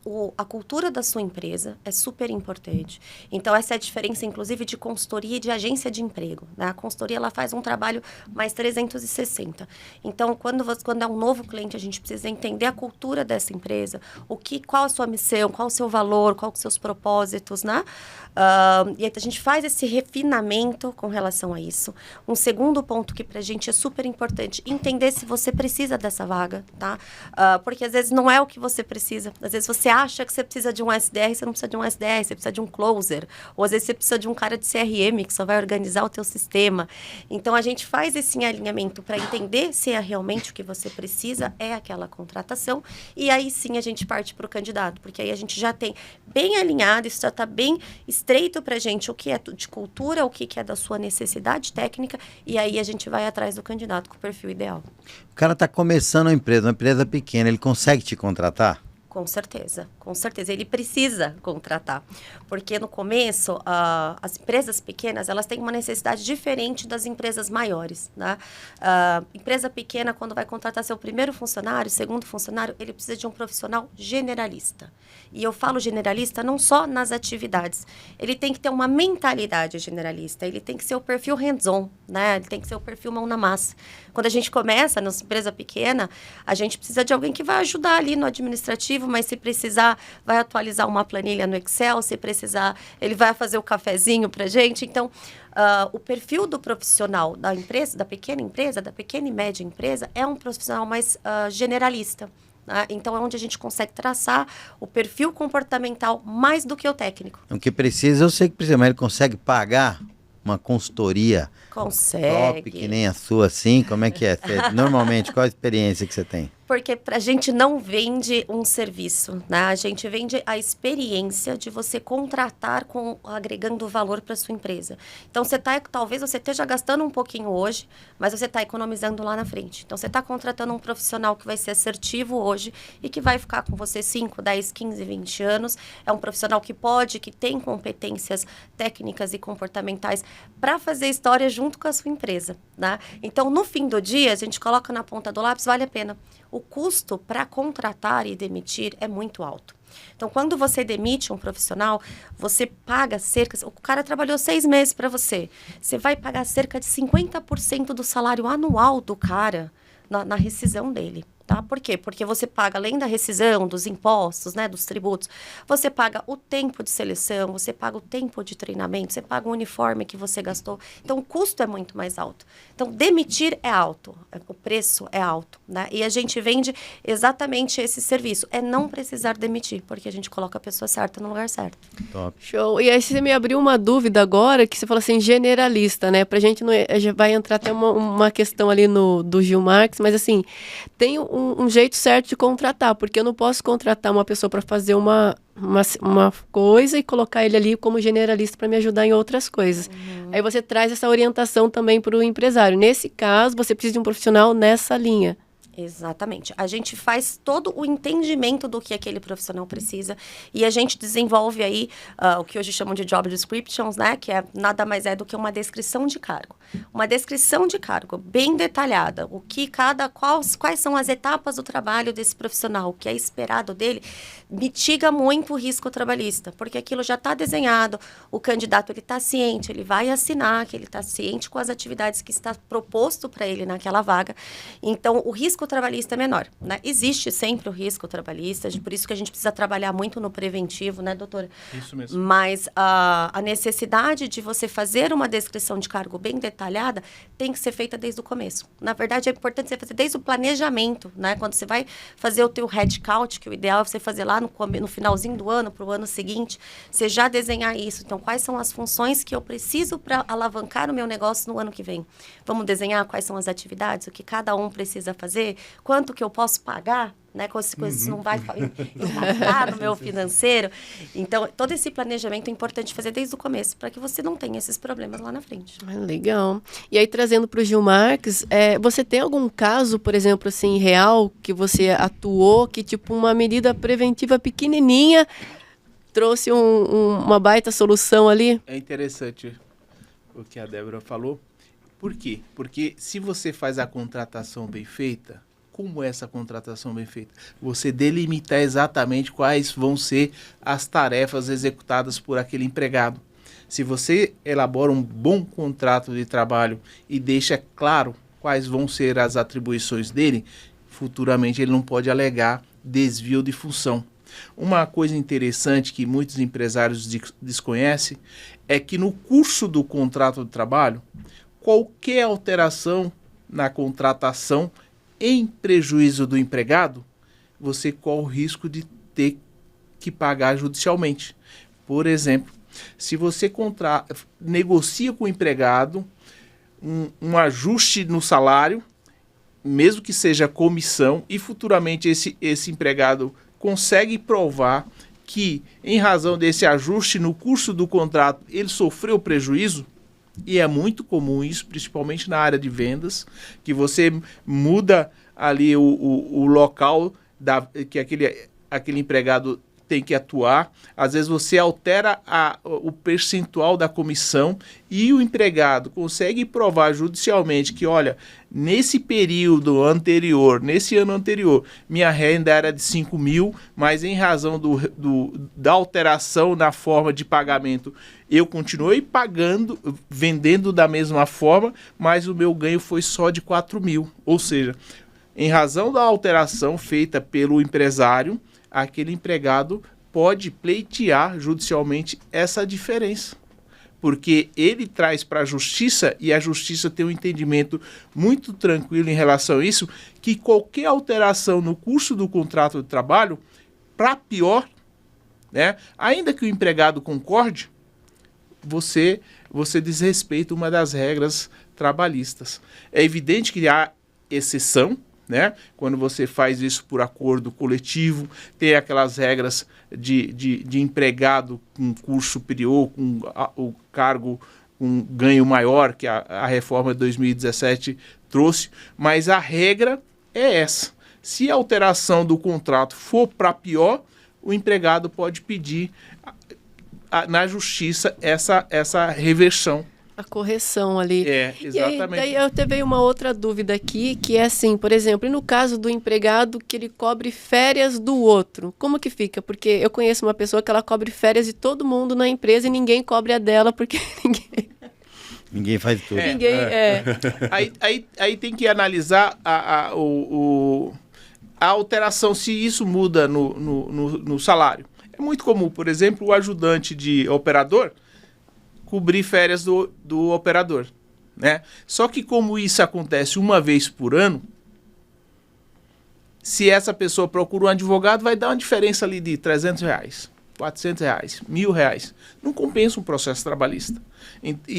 cultura da sua empresa, é super importante. Então, essa é a diferença, inclusive, de consultoria e de agência de emprego, né? A consultoria, ela faz um trabalho mais 360. Então, quando é um novo cliente, a gente precisa entender a cultura dessa empresa, qual a sua missão, qual o seu valor, qual os seus propósitos, né? E a gente faz esse refinamento com relação a isso. Um segundo ponto que para a gente é super importante, entender se você precisa dessa vaga, tá? Porque às vezes não é o que você precisa. Às vezes você acha que você precisa de um SDR, você não precisa de um SDR, você precisa de um closer. Ou às vezes você precisa de um cara de CRM que só vai organizar o teu sistema. Então a gente faz esse alinhamento para entender se é realmente o que você precisa, é aquela contratação. E aí sim a gente parte para o candidato, porque aí a gente já tem bem alinhado, isso já está bem estreito para a gente o que é de cultura, o que é da sua necessidade técnica, e aí a gente vai atrás do candidato com o perfil ideal. O cara está começando uma empresa pequena, ele consegue te contratar? Com certeza, com certeza. Ele precisa contratar, porque no começo, as empresas pequenas, elas têm uma necessidade diferente das empresas maiores, né? Empresa pequena, quando vai contratar seu primeiro funcionário, segundo funcionário, ele precisa de um profissional generalista. E eu falo generalista não só nas atividades. Ele tem que ter uma mentalidade generalista, ele tem que ser o perfil hands-on, né? Ele tem que ser o perfil mão na massa. Quando a gente começa numa empresa pequena, a gente precisa de alguém que vai ajudar ali no administrativo, mas se precisar, vai atualizar uma planilha no Excel, se precisar, ele vai fazer o cafezinho pra gente. Então, o perfil do profissional da empresa, da pequena e média empresa, é um profissional mais generalista. Então, é onde a gente consegue traçar o perfil comportamental mais do que o técnico. O que precisa, eu sei que precisa, mas ele consegue pagar uma consultoria Consegue. top, que nem a sua, assim? Como é que é? Normalmente, qual a experiência que você tem? Porque a gente não vende um serviço, né? A gente vende a experiência de você contratar agregando valor para sua empresa. Então, talvez você esteja gastando um pouquinho hoje, mas você está economizando lá na frente. Então, você está contratando um profissional que vai ser assertivo hoje e que vai ficar com você 5, 10, 15, 20 anos. É um profissional que tem competências técnicas e comportamentais para fazer história junto com a sua empresa, né? Então, no fim do dia, a gente coloca na ponta do lápis, vale a pena. O custo para contratar e demitir é muito alto. Então, quando você demite um profissional, você paga o cara trabalhou 6 meses para você. Você vai pagar cerca de 50% do salário anual do cara na rescisão dele. Tá? Por quê? Porque você paga, além da rescisão, dos impostos, né, dos tributos, você paga o tempo de seleção, você paga o tempo de treinamento, você paga o uniforme que você gastou. Então, o custo é muito mais alto. Então, demitir é alto, o preço é alto, né? E a gente vende exatamente esse serviço. É não precisar demitir, porque a gente coloca a pessoa certa no lugar certo. Top. Show. E aí você me abriu uma dúvida agora, que você falou assim, generalista, né? Pra gente, vai entrar até uma questão ali do Gil Marques, mas assim, tem um jeito certo de contratar, porque eu não posso contratar uma pessoa para fazer uma coisa e colocar ele ali como generalista para me ajudar em outras coisas. Aí você traz essa orientação também para o empresário. Nesse caso, você precisa de um profissional nessa linha. Exatamente. A gente faz todo o entendimento do que aquele profissional precisa e a gente desenvolve aí o que hoje chamam de job descriptions, né? Que nada mais é do que uma descrição de cargo. Uma descrição de cargo bem detalhada. Quais são as etapas do trabalho desse profissional, o que é esperado dele, mitiga muito o risco trabalhista, porque aquilo já está desenhado, o candidato ele está ciente, ele vai assinar, que ele está ciente com as atividades que está proposto para ele naquela vaga. Então, o risco trabalhista é menor, né? Existe sempre o risco trabalhista, por isso que a gente precisa trabalhar muito no preventivo, né, doutora? Isso mesmo. Mas a necessidade de você fazer uma descrição de cargo bem detalhada tem que ser feita desde o começo. Na verdade, é importante você fazer desde o planejamento, né? Quando você vai fazer o teu headcount, que o ideal é você fazer lá no finalzinho do ano, para o ano seguinte, você já desenhar isso. Então, quais são as funções que eu preciso para alavancar o meu negócio no ano que vem? Vamos desenhar quais são as atividades, o que cada um precisa fazer, quanto que eu posso pagar, né? Com as coisas não vai impactar no meu financeiro. Então, todo esse planejamento é importante fazer desde o começo, para que você não tenha esses problemas lá na frente. Legal. E aí, trazendo para o Gil Marques, você tem algum caso, por exemplo, assim, real, que você atuou, que tipo uma medida preventiva pequenininha trouxe uma baita solução ali? É interessante o que a Débora falou. Por quê? Porque se você faz a contratação bem feita, como é essa contratação bem feita? Você delimitar exatamente quais vão ser as tarefas executadas por aquele empregado. Se você elabora um bom contrato de trabalho e deixa claro quais vão ser as atribuições dele, futuramente ele não pode alegar desvio de função. Uma coisa interessante que muitos empresários desconhecem é que no curso do contrato de trabalho, qualquer alteração na contratação em prejuízo do empregado, você corre o risco de ter que pagar judicialmente. Por exemplo, se você negocia com o empregado um ajuste no salário, mesmo que seja comissão, e futuramente esse empregado consegue provar que, em razão desse ajuste no curso do contrato, ele sofreu prejuízo, e é muito comum isso, principalmente na área de vendas, que você muda ali o local que aquele empregado tem que atuar. Às vezes você altera o percentual da comissão e o empregado consegue provar judicialmente que, olha, nesse período anterior, nesse ano anterior, minha renda era de 5 mil, mas em razão da alteração na forma de pagamento, eu continuei pagando, vendendo da mesma forma, mas o meu ganho foi só de 4 mil. Ou seja, em razão da alteração feita pelo empresário, aquele empregado pode pleitear judicialmente essa diferença, porque ele traz para a justiça, e a justiça tem um entendimento muito tranquilo em relação a isso, que qualquer alteração no curso do contrato de trabalho, para pior, né, ainda que o empregado concorde, você desrespeita uma das regras trabalhistas. É evidente que há exceção, né? Quando você faz isso por acordo coletivo, tem aquelas regras de empregado com curso superior, com o cargo com ganho maior, que a reforma de 2017 trouxe, mas a regra é essa. Se a alteração do contrato for para pior, o empregado pode pedir na justiça essa reversão. A correção ali. Exatamente. E aí, daí eu teve uma outra dúvida aqui, que é assim, por exemplo, e no caso do empregado que ele cobre férias do outro, como que fica? Porque eu conheço uma pessoa que ela cobre férias de todo mundo na empresa e ninguém cobre a dela, porque Ninguém faz tudo. Aí tem que analisar a alteração, se isso muda no salário. É muito comum, por exemplo, o ajudante de operador cobrir férias do operador, né? Só que como isso acontece uma vez por ano, se essa pessoa procura um advogado, vai dar uma diferença ali de R$300, R$400, R$1.000. Não compensa um processo trabalhista.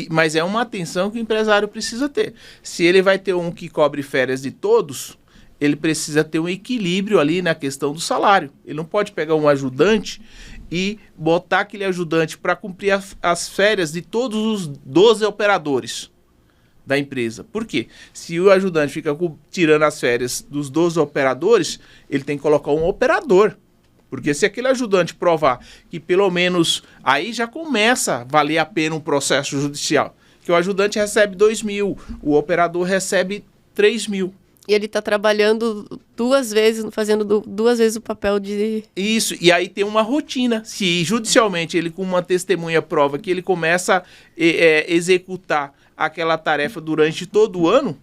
Mas é uma atenção que o empresário precisa ter. Se ele vai ter um que cobre férias de todos, ele precisa ter um equilíbrio ali na questão do salário. Ele não pode pegar um ajudante e botar aquele ajudante para cumprir as férias de todos os 12 operadores da empresa. Por quê? Se o ajudante fica tirando as férias dos 12 operadores, ele tem que colocar um operador. Porque se aquele ajudante provar que pelo menos aí já começa a valer a pena um processo judicial, que o ajudante recebe 2.000, o operador recebe 3.000. E ele está trabalhando duas vezes, fazendo duas vezes o papel de... Isso, e aí tem uma rotina. Se judicialmente ele com uma testemunha prova que ele começa a executar aquela tarefa durante todo o ano,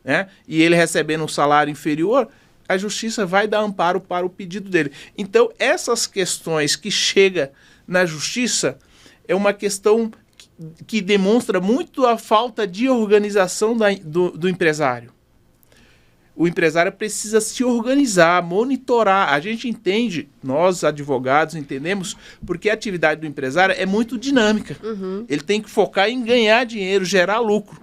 né, e ele recebendo um salário inferior, a justiça vai dar amparo para o pedido dele. Então, essas questões que chegam na justiça é uma questão que demonstra muito a falta de organização do empresário. O empresário precisa se organizar, monitorar. A gente entende, nós advogados entendemos, porque a atividade do empresário é muito dinâmica. Uhum. Ele tem que focar em ganhar dinheiro, gerar lucro.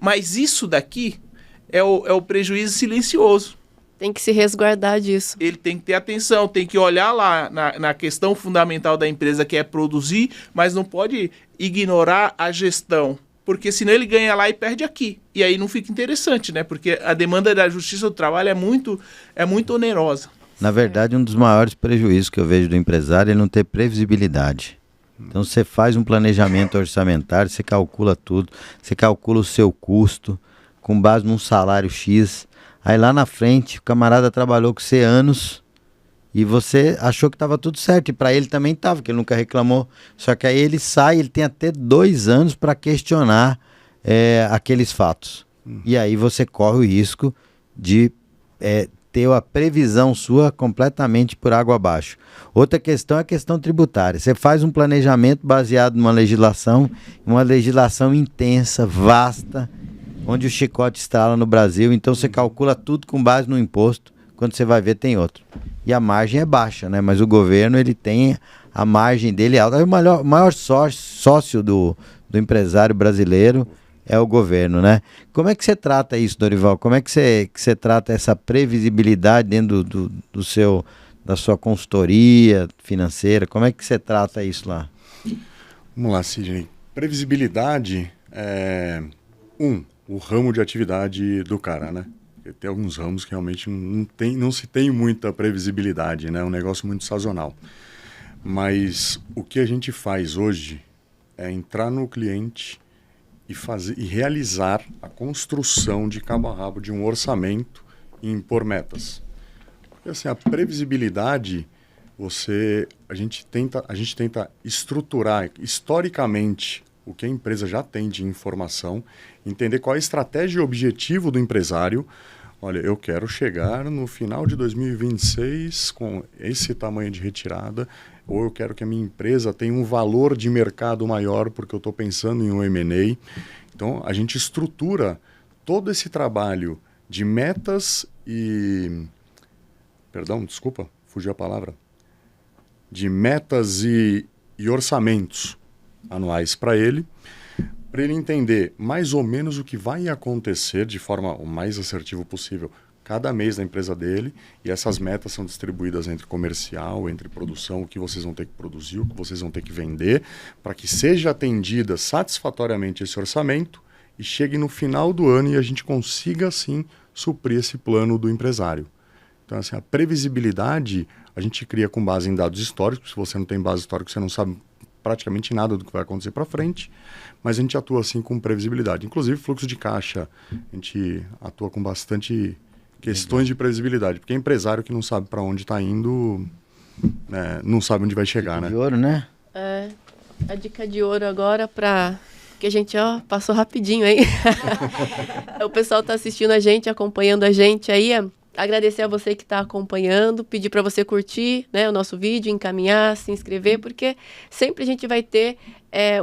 Mas isso daqui é o prejuízo silencioso. Tem que se resguardar disso. Ele tem que ter atenção, tem que olhar lá na questão fundamental da empresa, que é produzir, mas não pode ignorar a gestão. Porque senão ele ganha lá e perde aqui. E aí não fica interessante, né? Porque a demanda da justiça do trabalho é muito onerosa. Na verdade, um dos maiores prejuízos que eu vejo do empresário é não ter previsibilidade. Então você faz um planejamento orçamentário, você calcula tudo, você calcula o seu custo com base num salário X. Aí lá na frente o camarada trabalhou com você anos e você achou que estava tudo certo. E para ele também estava, porque ele nunca reclamou. Só que aí ele sai, ele tem até 2 anos para questionar aqueles fatos. E aí você corre o risco de ter a previsão sua completamente por água abaixo. Outra questão é a questão tributária. Você faz um planejamento baseado numa legislação, uma legislação intensa, vasta, onde o chicote estrala no Brasil. Então você calcula tudo com base no imposto. Quando você vai ver, tem outro. E a margem é baixa, né? Mas o governo, ele tem a margem dele alta. O maior sócio do empresário brasileiro é o governo, né? Como é que você trata isso, Dorival? Como é que você trata essa previsibilidade dentro da sua consultoria financeira? Como é que você trata isso lá? Vamos lá, Sidney. Previsibilidade é o ramo de atividade do cara, né? Tem alguns ramos que realmente não se tem muita previsibilidade, né? É um negócio muito sazonal. Mas o que a gente faz hoje é entrar no cliente e realizar a construção de cabo a rabo de um orçamento e impor metas. Porque assim, a previsibilidade, a gente tenta estruturar historicamente o que a empresa já tem de informação, entender qual é a estratégia e objetivo do empresário. Olha, eu quero chegar no final de 2026 com esse tamanho de retirada, ou eu quero que a minha empresa tenha um valor de mercado maior porque eu estou pensando em um M&A. Então, a gente estrutura todo esse trabalho de metas e... Perdão, desculpa, fugiu a palavra. De metas e orçamentos anuais para ele entender mais ou menos o que vai acontecer de forma o mais assertiva possível cada mês da empresa dele, e essas metas são distribuídas entre comercial, entre produção, o que vocês vão ter que produzir, o que vocês vão ter que vender, para que seja atendida satisfatoriamente esse orçamento e chegue no final do ano e a gente consiga, assim, suprir esse plano do empresário. Então, assim, a previsibilidade a gente cria com base em dados históricos. Se você não tem base histórica, você não sabe praticamente nada do que vai acontecer para frente, mas a gente atua assim com previsibilidade. Inclusive, fluxo de caixa, a gente atua com bastante questões de previsibilidade, porque empresário que não sabe para onde está indo, né, não sabe onde vai chegar, né? De ouro, né? A dica de ouro agora para... que a gente, passou rapidinho aí. O pessoal está assistindo a gente, acompanhando a gente aí. Agradecer a você que está acompanhando, pedir para você curtir, né, o nosso vídeo, encaminhar, se inscrever, porque sempre a gente vai ter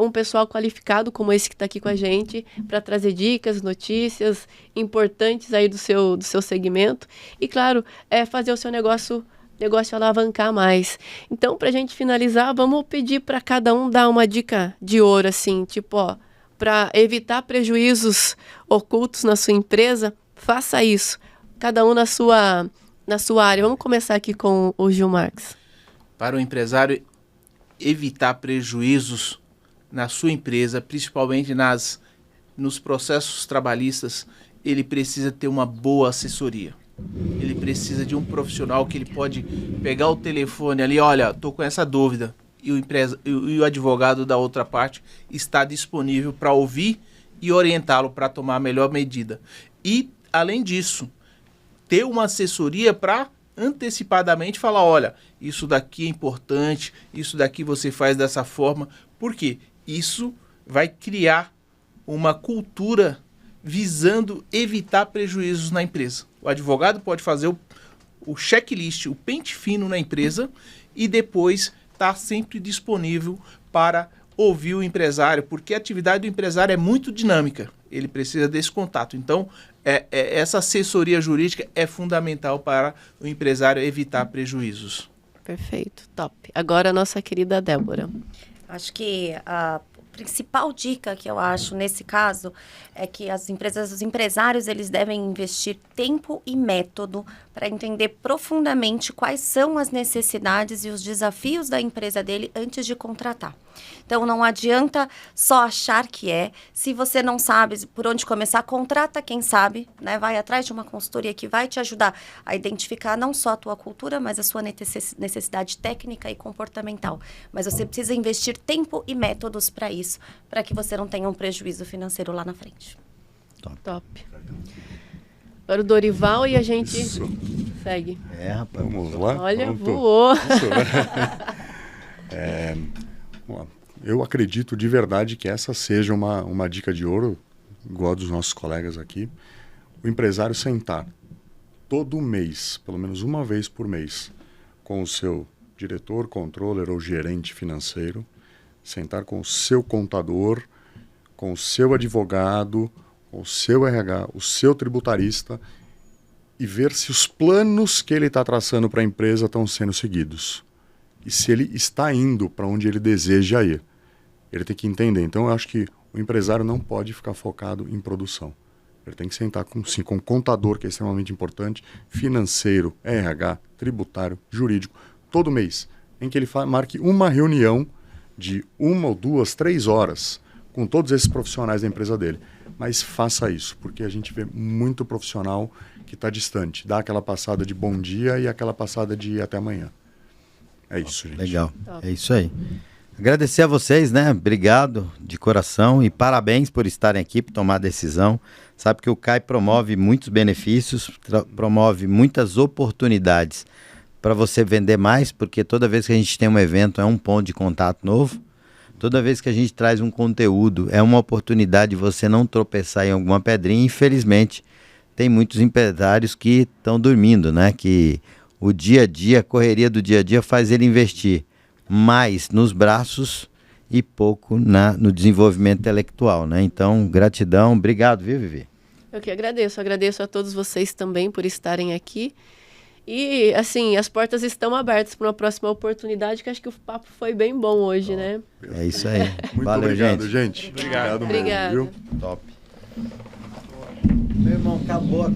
um pessoal qualificado como esse que está aqui com a gente para trazer dicas, notícias importantes aí do seu segmento. E, claro, fazer o seu negócio alavancar mais. Então, para a gente finalizar, vamos pedir para cada um dar uma dica de ouro, assim, tipo, para evitar prejuízos ocultos na sua empresa, faça isso. Cada um na sua área. Vamos começar aqui com o Gil Marques. Para o empresário evitar prejuízos na sua empresa, principalmente nos processos trabalhistas, ele precisa ter uma boa assessoria. Ele precisa de um profissional que ele pode pegar o telefone ali, olha, estou com essa dúvida, e o advogado da outra parte está disponível para ouvir e orientá-lo para tomar a melhor medida. E, além disso, ter uma assessoria para antecipadamente falar, olha, isso daqui é importante, isso daqui você faz dessa forma. Por quê? Isso vai criar uma cultura visando evitar prejuízos na empresa. O advogado pode fazer o checklist, o pente fino na empresa e depois estar sempre disponível para ouvir o empresário, porque a atividade do empresário é muito dinâmica. Ele precisa desse contato. Então, essa assessoria jurídica é fundamental para o empresário evitar prejuízos. Perfeito, top. Agora a nossa querida Débora. Acho que a principal dica que eu acho nesse caso é que as empresas, os empresários, eles devem investir tempo e método para entender profundamente quais são as necessidades e os desafios da empresa dele antes de contratar. Então, não adianta só achar que se você não sabe por onde começar, contrata quem sabe, né? Vai atrás de uma consultoria que vai te ajudar a identificar não só a tua cultura, mas a sua necessidade técnica e comportamental. Mas você precisa investir tempo e métodos para isso, para que você não tenha um prejuízo financeiro lá na frente. Top. Agora o Dorival e a gente segue. Rapaz. Vamos lá? Olha, Pronto. voou. Bom, eu acredito de verdade que essa seja uma dica de ouro, igual a dos nossos colegas aqui. O empresário sentar todo mês, pelo menos uma vez por mês, com o seu diretor, controller ou gerente financeiro, sentar com o seu contador, com o seu advogado, com o seu RH, o seu tributarista, e ver se os planos que ele está traçando para a empresa estão sendo seguidos. E se ele está indo para onde ele deseja ir. Ele tem que entender. Então, eu acho que o empresário não pode ficar focado em produção. Ele tem que sentar com um contador, que é extremamente importante, financeiro, RH, tributário, jurídico, todo mês, em que ele marque uma reunião de 1 ou 2, 3 horas com todos esses profissionais da empresa dele. Mas faça isso, porque a gente vê muito profissional que está distante. Dá aquela passada de bom dia e aquela passada de até amanhã. É isso, gente. Legal, é isso aí. Agradecer a vocês, né? Obrigado de coração e parabéns por estarem aqui, por tomar a decisão. Sabe que o CAI promove muitos benefícios, promove muitas oportunidades para você vender mais, porque toda vez que a gente tem um evento é um ponto de contato novo. Toda vez que a gente traz um conteúdo é uma oportunidade de você não tropeçar em alguma pedrinha. Infelizmente, tem muitos empresários que estão dormindo, né? Que o dia a dia, a correria do dia a dia faz ele investir mais nos braços e pouco no desenvolvimento intelectual, né? Então, gratidão, obrigado, viu, Vivi? Eu que agradeço a todos vocês também por estarem aqui. E, assim, as portas estão abertas para uma próxima oportunidade, que acho que o papo foi bem bom hoje, né? É isso aí. Muito Valeu, obrigado, gente. Obrigado mesmo, Obrigada. viu? Top. Meu irmão, acabou a